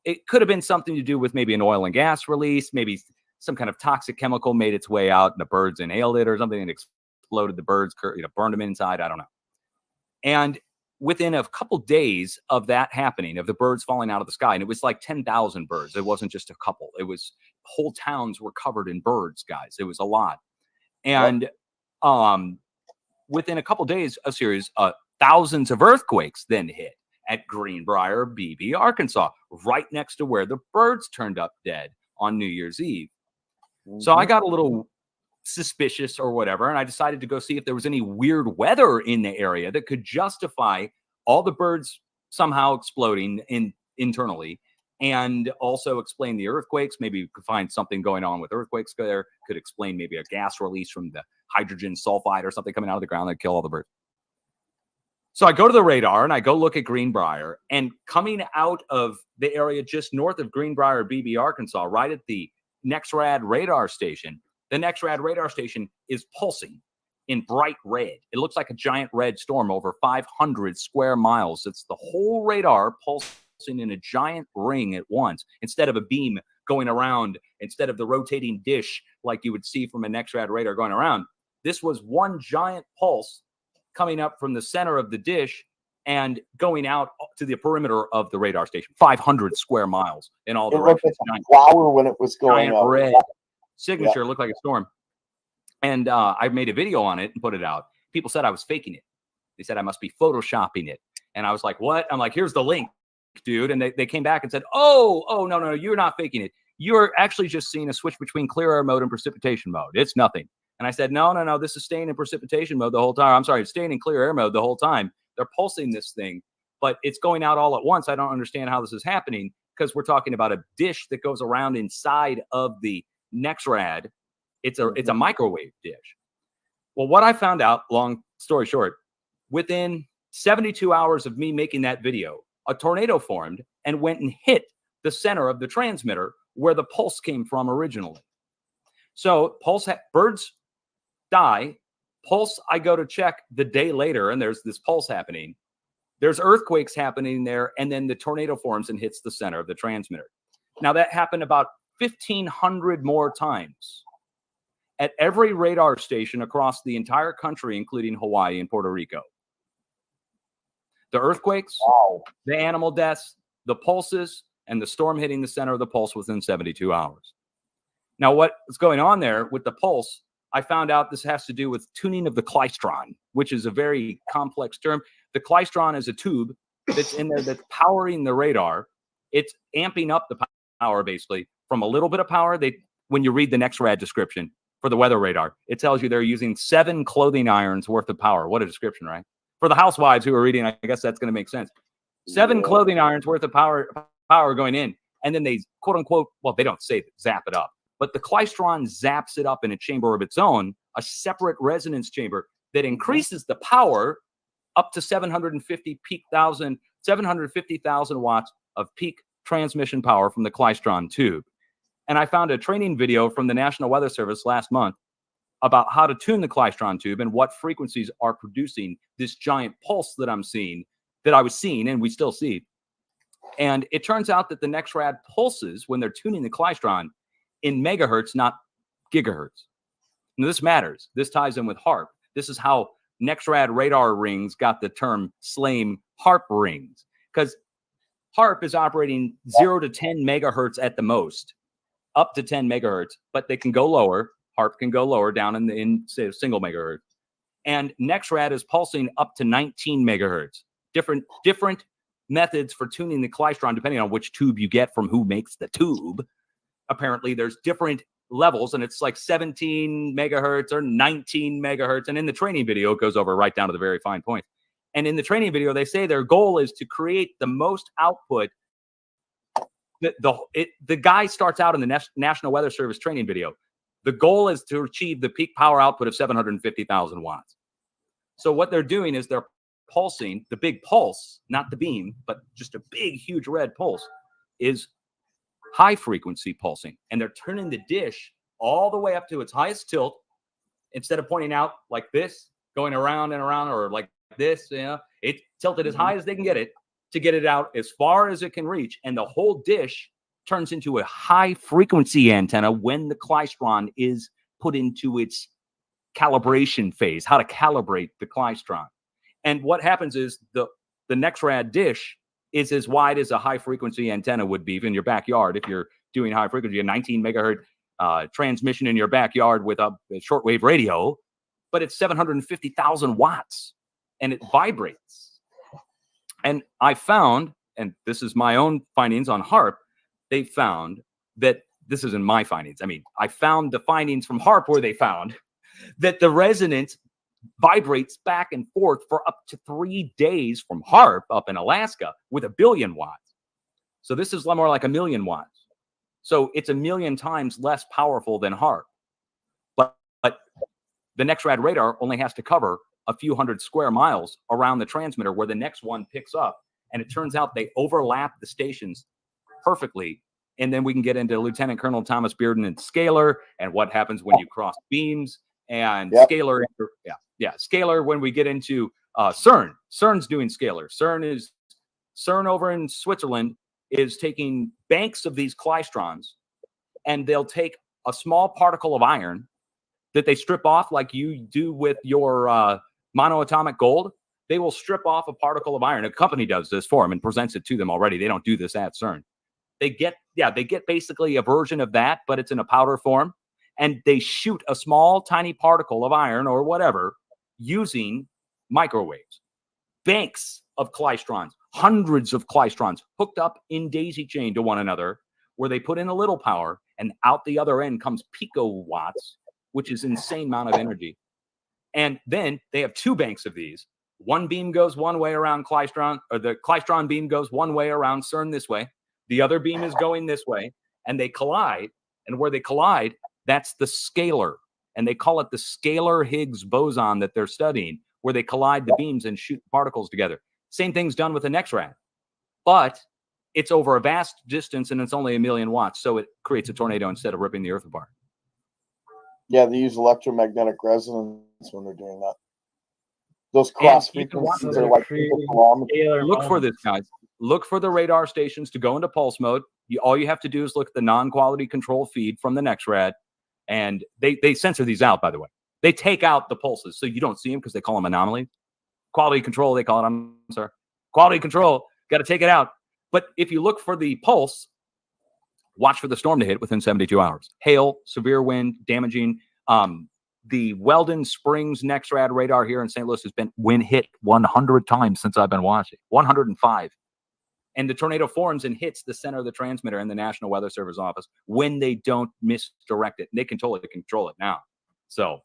it could have been something to do with maybe an oil and gas release, maybe some kind of toxic chemical made its way out and the birds inhaled it or something and exploded the birds, burned them inside. I don't know. And within a couple days of that happening, of the birds falling out of the sky, and it was like 10,000 birds. It wasn't just a couple. It was whole towns were covered in birds, guys. It was a lot. And within a couple days, a series of thousands of earthquakes then hit at Greenbrier, BB, Arkansas, right next to where the birds turned up dead on New Year's Eve. So I got a little suspicious or whatever, and I decided to go see if there was any weird weather in the area that could justify all the birds somehow exploding internally, and also explain the earthquakes. Maybe we could find something going on with earthquakes there. Could explain maybe a gas release from the hydrogen sulfide or something coming out of the ground that kill all the birds. So I go to the radar and I go look at Greenbrier, and coming out of the area just north of Greenbrier, BB, Arkansas, right at the NEXRAD radar station, the NEXRAD radar station is pulsing in bright red. It looks like a giant red storm over 500 square miles. It's the whole radar pulsing in a giant ring at once, instead of a beam going around, instead of the rotating dish like you would see from a NEXRAD radar going around. This was one giant pulse coming up from the center of the dish and going out to the perimeter of the radar station, 500 square miles in all directions. It looked like a flower when it was going giant up. red signature, looked like a storm. And I made a video on it and put it out. People said I was faking it. They said I must be photoshopping it. And I was like, what? I'm like, here's the link, dude. And they came back and said, oh, no, you're not faking it. You're actually just seeing a switch between clear air mode and precipitation mode. It's nothing. And I said, no, this is staying in precipitation mode the whole time. I'm sorry, it's staying in clear air mode the whole time. They're pulsing this thing, but it's going out all at once. I don't understand how this is happening, because we're talking about a dish that goes around inside of the NEXRAD. It's a microwave dish. Well, what I found out, long story short, within 72 hours of me making that video, a tornado formed and went and hit the center of the transmitter where the pulse came from originally. So birds die. Pulse, I go to check the day later, and there's this pulse happening. There's earthquakes happening there, and then the tornado forms and hits the center of the transmitter. Now, that happened about 1,500 more times at every radar station across the entire country, including Hawaii and Puerto Rico. The earthquakes, the animal deaths, the pulses, and the storm hitting the center of the pulse within 72 hours. Now, what's going on there with the pulse, I found out this has to do with tuning of the klystron, which is a very complex term. The klystron is a tube that's in there that's powering the radar. It's amping up the power, basically, from a little bit of power. When you read the NEXRAD description for the weather radar, it tells you they're using 7 clothing irons worth of power. What a description, right? For the housewives who are reading, I guess that's going to make sense. 7 clothing irons worth of power going in. And then they, quote unquote, well, they don't say zap it up, but the klystron zaps it up in a chamber of its own, a separate resonance chamber that increases the power up to 750,000 watts of peak transmission power from the klystron tube. And I found a training video from the National Weather Service last month about how to tune the klystron tube and what frequencies are producing this giant pulse that I was seeing, and we still see. And it turns out that the NEXRAD pulses when they're tuning the klystron in megahertz, not gigahertz. Now, this matters. This ties in with HARP. This is how NEXRAD radar rings got the term SLAME HARP rings, because HARP is operating 0 to 10 megahertz at the most, up to 10 megahertz, but they can go lower. HARP can go lower, down in say, single megahertz. And NEXRAD is pulsing up to 19 megahertz. Different methods for tuning the klystron, depending on which tube you get from who makes the tube. Apparently, there's different levels, and it's like 17 megahertz or 19 megahertz. And in the training video, it goes over right down to the very fine point. And in the training video, they say their goal is to create the most output. The guy starts out in the National Weather Service training video. The goal is to achieve the peak power output of 750,000 watts. So what they're doing is they're pulsing. The big pulse, not the beam, but just a big, huge red pulse, is high frequency pulsing. And they're turning the dish all the way up to its highest tilt. Instead of pointing out like this, going around and around, or like this, it's tilted as high as they can get it to get it out as far as it can reach. And the whole dish turns into a high frequency antenna when the klystron is put into its calibration phase, how to calibrate the klystron. And what happens is the NEXRAD dish is as wide as a high frequency antenna would be in your backyard. If you're doing high frequency, a 19 megahertz transmission in your backyard with a shortwave radio, but it's 750,000 watts and it vibrates. And I found, and this is my own findings on HARP, they found that this isn't my findings. I mean, I found the findings from HAARP where they found that the resonance vibrates back and forth for up to 3 days from HAARP up in Alaska with 1 billion watts. So this is more like 1 million watts. So it's 1 million times less powerful than HAARP. But the NexRad radar only has to cover a few hundred square miles around the transmitter where the next one picks up. And it turns out they overlap the stations perfectly. And then we can get into Lieutenant Colonel Thomas Bearden and Scalar and what happens when you cross beams and Scalar. Scalar when we get into CERN. CERN's doing Scalar. CERN over in Switzerland is taking banks of these klystrons, and they'll take a small particle of iron that they strip off like you do with your monoatomic gold. They will strip off a particle of iron. A company does this for them and presents it to them already. They don't do this at CERN. They get basically a version of that, but it's in a powder form. And they shoot a small, tiny particle of iron or whatever using microwaves. Banks of klystrons, hundreds of klystrons hooked up in daisy chain to one another, where they put in a little power, and out the other end comes picowatts, which is an insane amount of energy. And then they have 2 banks of these. One beam goes one way around klystron, or the klystron beam goes one way around CERN this way. The other beam is going this way, and they collide. And where they collide, that's the scalar. And they call it the scalar Higgs boson that they're studying, where they collide the beams and shoot particles together. Same thing's done with the NexRad, but it's over a vast distance and it's only 1 million watts. So it creates a tornado instead of ripping the earth apart. Yeah, they use electromagnetic resonance when they're doing that. Those cross frequencies are like Look for this, guys. Look for the radar stations to go into pulse mode. All you have to do is look at the non-quality control feed from the NexRad, and they censor these out, by the way. They take out the pulses, so you don't see them because they call them anomalies. Quality control, they call it. I'm sorry. Quality control, got to take it out. But if you look for the pulse, watch for the storm to hit within 72 hours. Hail, severe wind, damaging. The Weldon Springs NexRad radar here in St. Louis has been wind hit 100 times since I've been watching. 105. And the tornado forms and hits the center of the transmitter in the National Weather Service office when they don't misdirect it. And they control it now. So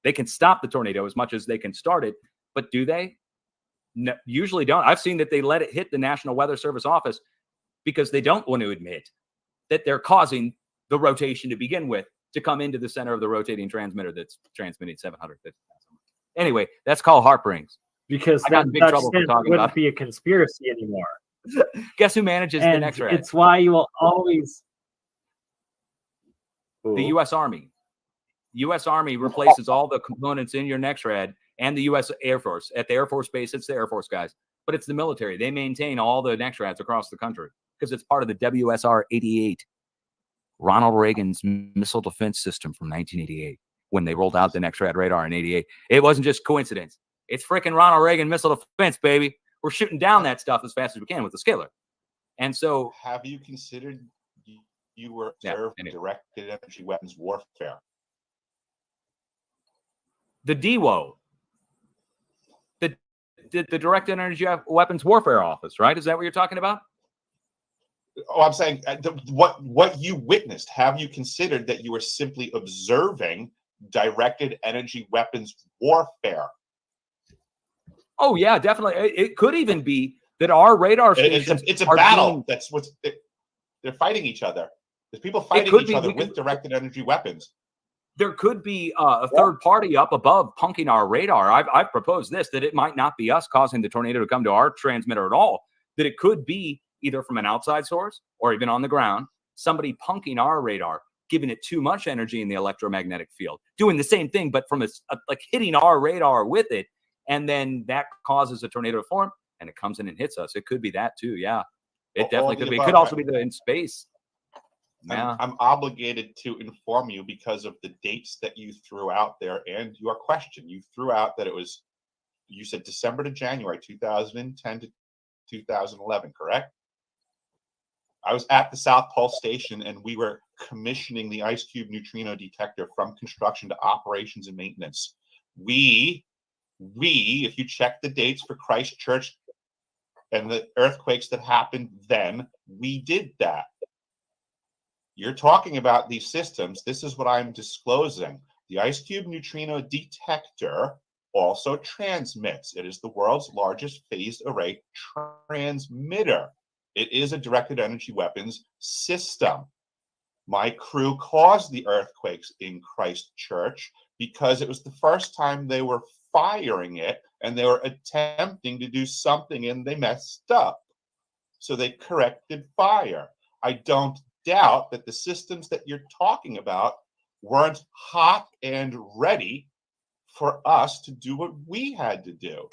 they can stop the tornado as much as they can start it. But do they? No, usually don't. I've seen that they let it hit the National Weather Service office because they don't want to admit that they're causing the rotation to begin with to come into the center of the rotating transmitter that's transmitting 750,000. Anyway, that's called HAARP rings. Because that wouldn't be a conspiracy anymore. Guess who manages the NexRad? It's why you will always... The U.S. Army. U.S. Army replaces all the components in your NexRad and the U.S. Air Force. At the Air Force Base, it's the Air Force guys. But it's the military. They maintain all the NexRads across the country because it's part of the WSR-88, Ronald Reagan's missile defense system from 1988, when they rolled out the NexRad radar in 88. It wasn't just coincidence. It's freaking Ronald Reagan missile defense, baby. We're shooting down that stuff as fast as we can with the scalar. And so... Have you considered you were directed energy weapons warfare? The DWO. The Directed Energy Weapons Warfare Office, right? Is that what you're talking about? Oh, I'm saying what you witnessed. Have you considered that you were simply observing directed energy weapons warfare? Oh yeah, definitely. It could even be that our radar stations. It's a battle. That's what they're fighting each other. There's people fighting each other with directed energy weapons. There could be a third party up above punking our radar. I've proposed this, that it might not be us causing the tornado to come to our transmitter at all. That it could be either from an outside source or even on the ground, somebody punking our radar, giving it too much energy in the electromagnetic field, doing the same thing, but from like hitting our radar with it. And then that causes a tornado to form and it comes in and hits us. It could be that too. Yeah, it definitely could be. It could also be in space. Yeah. I'm obligated to inform you because of the dates that you threw out there and your question. You threw out that you said December to January 2010 to 2011, correct? I was at the South Pole Station and we were commissioning the Ice Cube neutrino detector from construction to operations and maintenance. We, if you check the dates for Christchurch and the earthquakes that happened then, we did that. You're talking about these systems. This is what I'm disclosing. The ice cube neutrino detector also transmits. It is the world's largest phased array transmitter. It is a directed energy weapons system. My crew caused the earthquakes in Christchurch because it was the first time they were firing it and they were attempting to do something and they messed up. So they corrected fire. I don't doubt that the systems that you're talking about weren't hot and ready for us to do what we had to do.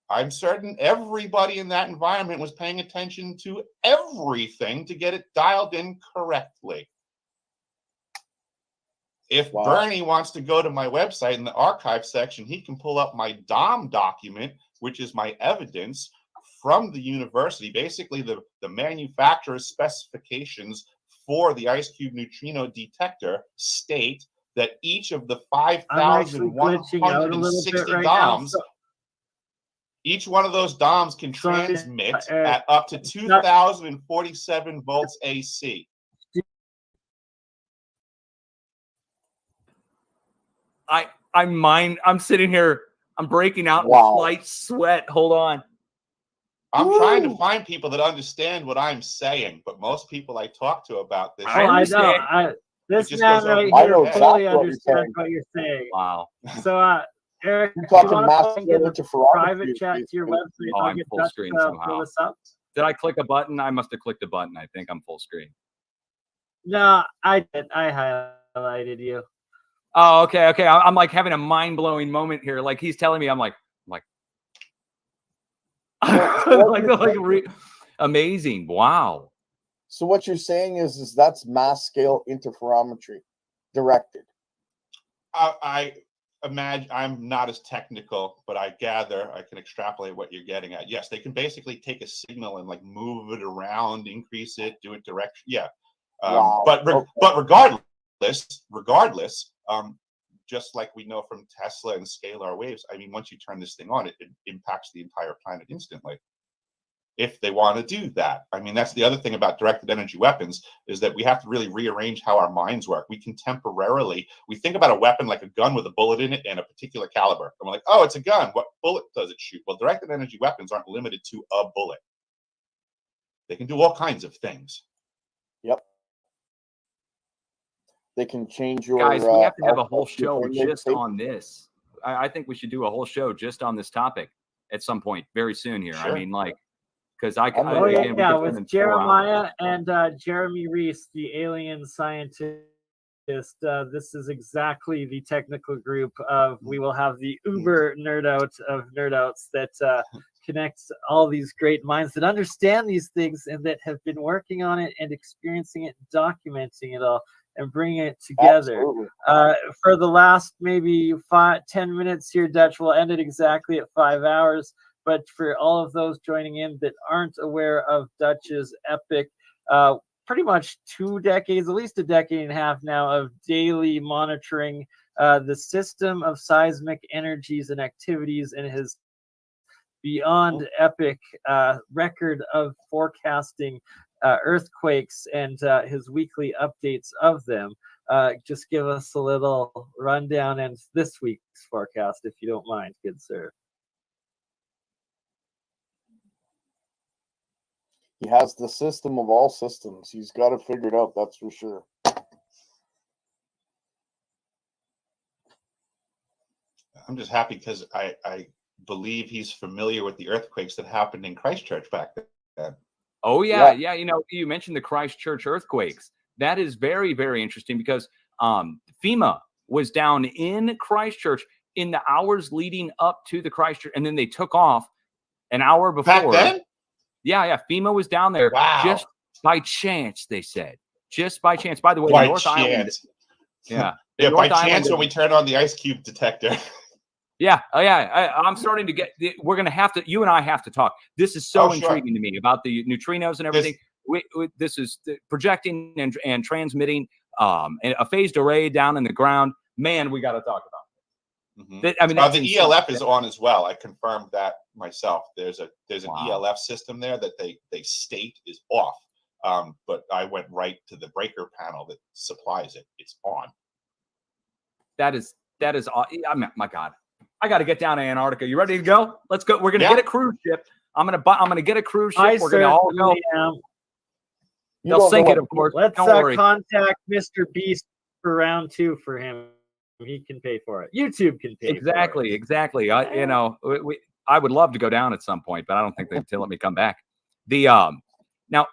I'm certain everybody in that environment was paying attention to everything to get it dialed in correctly. If Bernie wants to go to my website in the archive section, he can pull up my DOM document, which is my evidence from the university. Basically, the manufacturer's specifications for the ice cube neutrino detector state that each of the 5,160 DOMs, each one of those DOMs can transmit at up to 2,047 volts AC. I'm sitting here, I'm breaking out in slight sweat. Hold on. I'm trying to find people that understand what I'm saying, but most people I talk to about this, I know. This man right here totally understands what you're saying. Wow. So, Eric, you're if you talking want to get a master private chat to your website, I'll I'm get full that screen pull somehow. this up. Did I click a button? I must have clicked a button. I think I'm full screen. No, I did. I highlighted you. Oh, okay. I'm like having a mind-blowing moment here. Like he's telling me, I'm like amazing. Wow. So what you're saying is that's mass scale interferometry directed. I imagine I'm not as technical, but I gather I can extrapolate what you're getting at. Yes, they can basically take a signal and like move it around, increase it, do it direction. Yeah. But regardless, just like we know from Tesla and scalar waves, I mean, once you turn this thing on, it impacts the entire planet instantly. If they want to do that. I mean, that's the other thing about directed energy weapons is that we have to really rearrange how our minds work. We can temporarily, we think about a weapon like a gun with a bullet in it and a particular caliber. And we're like, oh, it's a gun. What bullet does it shoot? Well, directed energy weapons aren't limited to a bullet. They can do all kinds of things. Yep. They can change your... Guys, we have to have a whole show just on this. I think we should do a whole show just on this topic at some point very soon here. Sure. I mean, like, because with Jeremiah and Jeremy Reese, the alien scientist. This is exactly the technical group of, we will have the uber nerd out of nerdouts that connects all these great minds that understand these things and that have been working on it and experiencing it, documenting it all, and bringing it together. For the last maybe 10 minutes here, Dutch, will end it exactly at 5 hours. But for all of those joining in that aren't aware of Dutch's epic, pretty much 2 decades, at least a decade and a half now, of daily monitoring the system of seismic energies and activities, and his beyond epic record of forecasting earthquakes and his weekly updates of them. Just give us a little rundown and this week's forecast, if you don't mind, good sir. He has the system of all systems. He's got it figured out, that's for sure. I'm just happy because I believe he's familiar with the earthquakes that happened in Christchurch back then. Oh, yeah. You know, you mentioned the Christchurch earthquakes. That is very, very interesting because FEMA was down in Christchurch in the hours leading up to the Christchurch, and then they took off an hour before. Back then? Yeah. FEMA was down there just by chance, they said. Just by chance. By the way, by North Island. Yeah. By chance when we turn on the ice cube detector. Yeah. I'm starting to get, we're going to have to, you and I have to talk. This is so intriguing to me about the neutrinos and everything. This is projecting and transmitting a phased array down in the ground. Man, we got to talk about it. I mean, the ELF is on as well. I confirmed that myself. There's an ELF system there that they state is off. But I went right to the breaker panel that supplies it. It's on. That is. I mean, my God, I got to get down to Antarctica. You ready to go? Let's go. We're gonna get a cruise ship. I'm gonna get a cruise ship. We're gonna all go. They'll sink it, of course. Let's Don't worry. contact Mr. Beast for round 2 for him. He can pay for it. YouTube can pay. Exactly. I would love to go down at some point, but I don't think they'll let me come back. Now,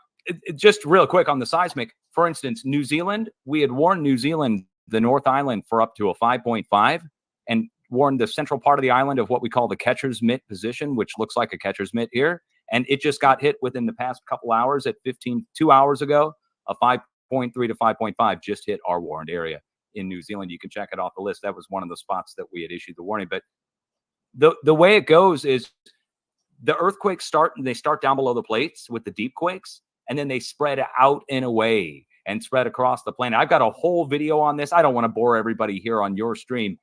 just real quick on the seismic. For instance, New Zealand. We had warned New Zealand, the North Island, for up to a 5.5, and warned the central part of the island of what we call the catcher's mitt position, which looks like a catcher's mitt here. And it just got hit within the past couple hours at 2 hours ago. A 5.3 to 5.5 just hit our warned area in New Zealand. You can check it off the list. That was one of the spots that we had issued the warning. But the way it goes is the earthquakes start down below the plates with the deep quakes, and then they spread out and away and spread across the planet. I've got a whole video on this. I don't want to bore everybody here on your stream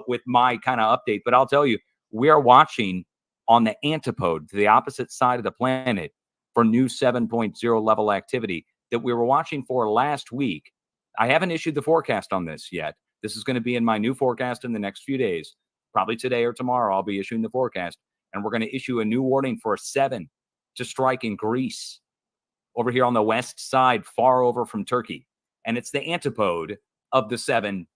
with my kind of update, but I'll tell you, we are watching on the antipode to the opposite side of the planet for new 7.0 level activity that we were watching for last week. I haven't issued the forecast on this yet. This is going to be in my new forecast in the next few days. Probably today or tomorrow, I'll be issuing the forecast. And we're going to issue a new warning for a 7 to strike in Greece over here on the west side, far over from Turkey. And it's the antipode of the 7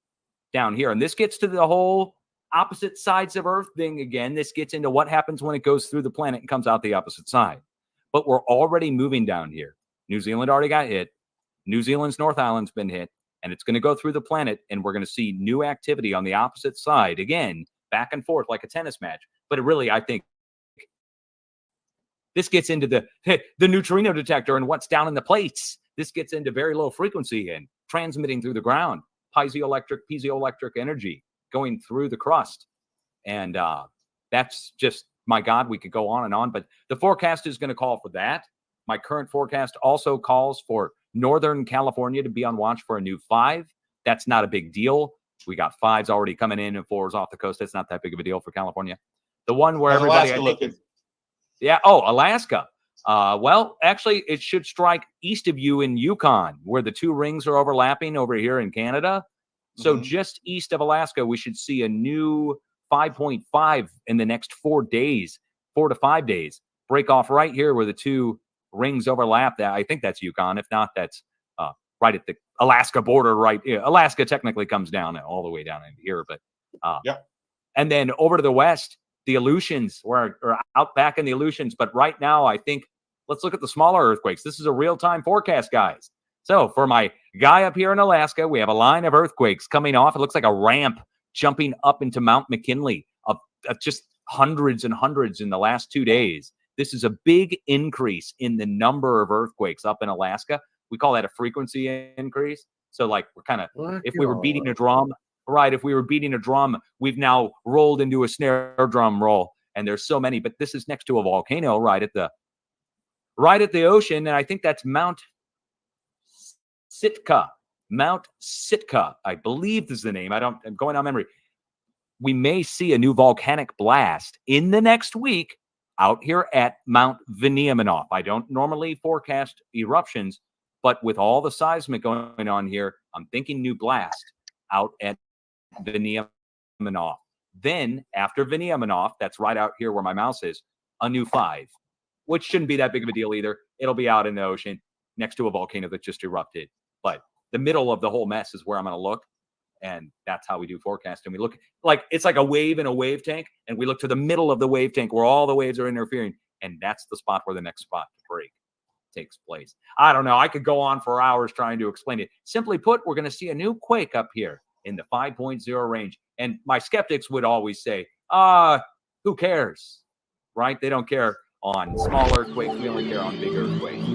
down here. And this gets to the whole opposite sides of Earth thing again. This gets into what happens when it goes through the planet and comes out the opposite side. But we're already moving down here. New Zealand already got hit. New Zealand's North Island's been hit. And it's going to go through the planet, and we're going to see new activity on the opposite side again, back and forth like a tennis match. But it really, I think, this gets into the neutrino detector and what's down in the plates. This gets into very low frequency and transmitting through the ground, piezoelectric energy going through the crust. And that's just, my God, we could go on and on. But the forecast is going to call for that. My current forecast also calls for Northern California to be on watch for a new 5. That's not a big deal. We got 5s already coming in and 4s off the coast. That's not that big of a deal for California. The one where everybody, Alaska. Well, actually, it should strike east of you in Yukon, where the 2 rings are overlapping over here in Canada. So just east of Alaska, we should see a new 5.5 in the next 4 days, 4 to 5 days. Break off right here where the 2 rings overlap. That I think that's Yukon. If not, that's right at the Alaska border. Right, Alaska technically comes down all the way down into here, but and then over to the west, the Aleutians, or out back in the Aleutians. But right now, I think let's look at the smaller earthquakes. This is a real-time forecast, guys. So for my guy up here in Alaska, we have a line of earthquakes coming off. It looks like a ramp jumping up into Mount McKinley of just hundreds and hundreds in the last 2 days. This is a big increase in the number of earthquakes up in Alaska. We call that a frequency increase. So like we're kind of, if we were beating a drum, right? If we were beating a drum, we've now rolled into a snare drum roll. And there's so many, but this is next to a volcano right at the ocean. And I think that's Mount Sitka. Mount Sitka, I believe is the name. I'm going on memory. We may see a new volcanic blast in the next week out here at Mount Veniaminoff. I don't normally forecast eruptions, but with all the seismic going on here, I'm thinking new blast out at Veniaminoff. Then after Veniaminoff, that's right out here where my mouse is, a new 5, which shouldn't be that big of a deal either. It'll be out in the ocean next to a volcano that just erupted. But the middle of the whole mess is where I'm going to look. And that's how we do forecasting. We look like it's like a wave in a wave tank. And we look to the middle of the wave tank where all the waves are interfering. And that's the spot where the next spot to break takes place. I don't know. I could go on for hours trying to explain it. Simply put, we're going to see a new quake up here in the 5.0 range. And my skeptics would always say, who cares? Right? They don't care on small earthquakes. We only care on big earthquakes.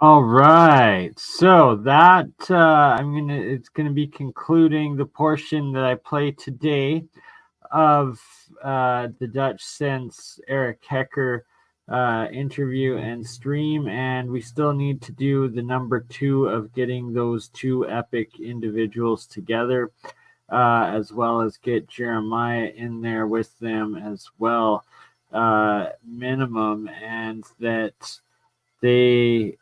All right. So that it's gonna be concluding the portion that I play today of the Dutch Sense Eric Hecker interview and stream, and we still need to do the number 2 of getting those 2 epic individuals together, as well as get Jeremiah in there with them as well, minimum, and that they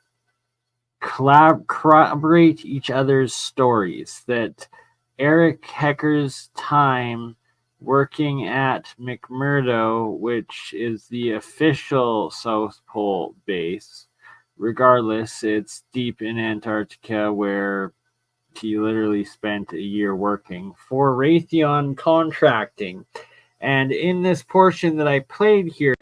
corroborate each other's stories. That Eric Hecker's time working at McMurdo, which is the official South Pole base, regardless, it's deep in Antarctica where he literally spent a year working for Raytheon Contracting. And in this portion that I played here,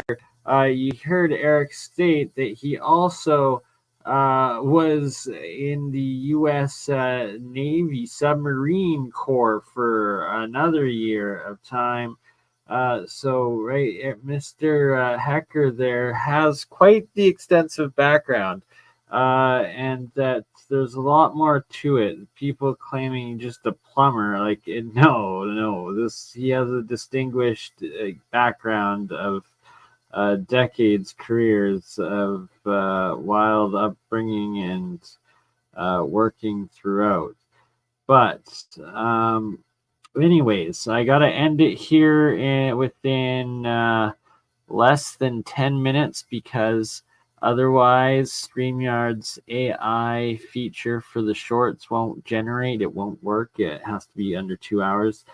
you heard Eric state that he also was in the U.S. Navy Submarine Corps for another year of time. So, Mr. Hecker there has quite the extensive background, and that there's a lot more to it. People claiming just a plumber, no, he has a distinguished background of decades, careers of wild upbringing and working throughout. But anyways, I gotta end it here within less than 10 minutes, because otherwise StreamYard's AI feature for the shorts won't generate. It won't work. It has to be under 2 hours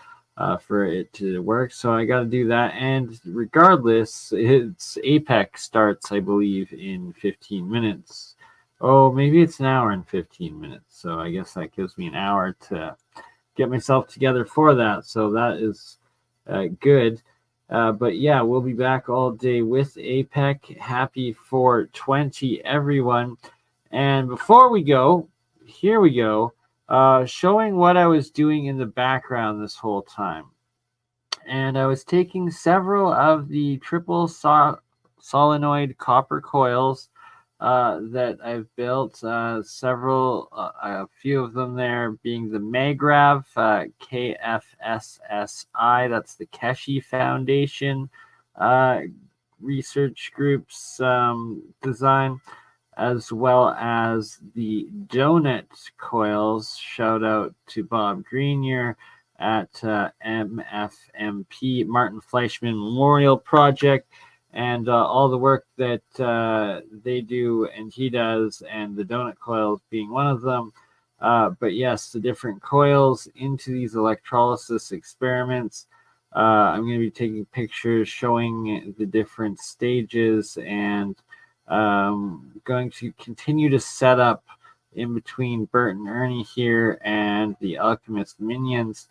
for it to work. So I got to do that. And regardless, its Apex starts, I believe, in 15 minutes. Oh, maybe it's an hour and 15 minutes. So I guess that gives me an hour to get myself together for that. So that is good. But yeah, we'll be back all day with APEC. Happy 420, everyone. And before we go, here we go, showing what I was doing in the background this whole time. And I was taking several of the triple solenoid copper coils that I've built, a few of them there being the Magrav KFSSI, that's the Keshe Foundation research group's design, as well as the donut coils. Shout out to Bob Grenier at MFMP, Martin Fleischmann Memorial Project, and all the work that they do and he does, and the donut coils being one of them. But yes, the different coils into these electrolysis experiments. I'm going to be taking pictures showing the different stages, and going to continue to set up in between Bert and Ernie here and the Alchemist minions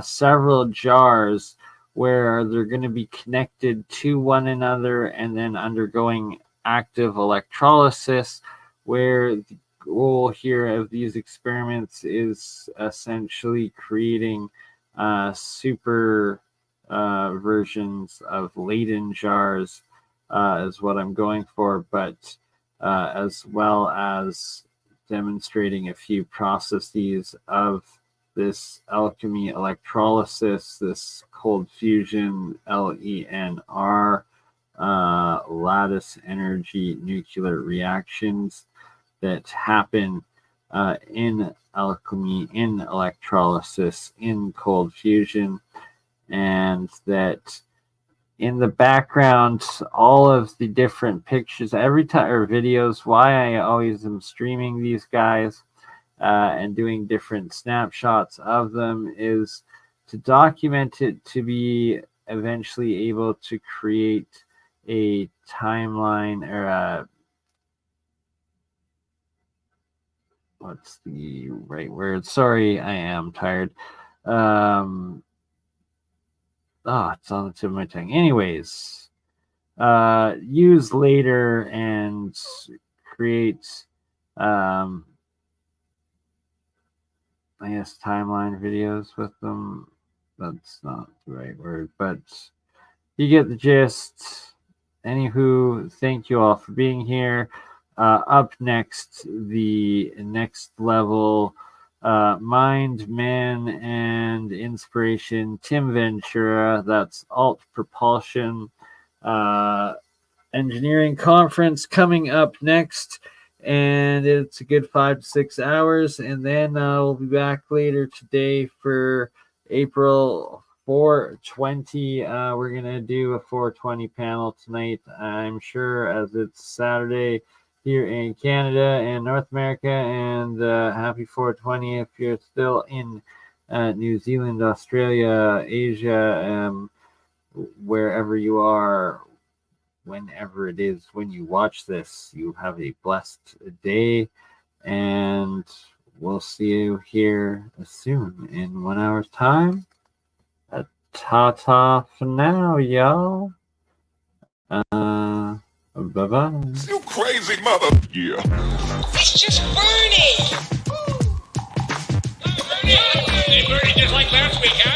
several jars where they're going to be connected to one another and then undergoing active electrolysis, where the goal here of these experiments is essentially creating super versions of Leyden jars, is what I'm going for, but as well as demonstrating a few processes of this alchemy electrolysis, this cold fusion LENR lattice energy nuclear reactions that happen in alchemy, in electrolysis, in cold fusion, and that in the background, all of the different pictures, every time, or videos, why I always am streaming these guys and doing different snapshots of them is to document it, to be eventually able to create a timeline, or what's the right word? Sorry, I am tired. It's on the tip of my tongue. Anyways, use later and create I guess timeline videos with them. That's not the right word, but you get the gist. Anywho, thank you all for being here. Up next, the next level mind, man, and inspiration, Tim Ventura. That's Alt Propulsion Engineering Conference coming up next. And it's a good 5 to 6 hours. And then we'll be back later today for April 420. We're going to do a 420 panel tonight, I'm sure, as it's Saturday here in Canada and North America. And happy 420 if you're still in New Zealand, Australia, Asia, wherever you are. Whenever it is when you watch this, you have a blessed day, and we'll see you here soon in 1 hour's time. Ta-ta for now, y'all. Bye-bye. You crazy mother. Yeah. It's just Bernie. Bernie just like last week, huh?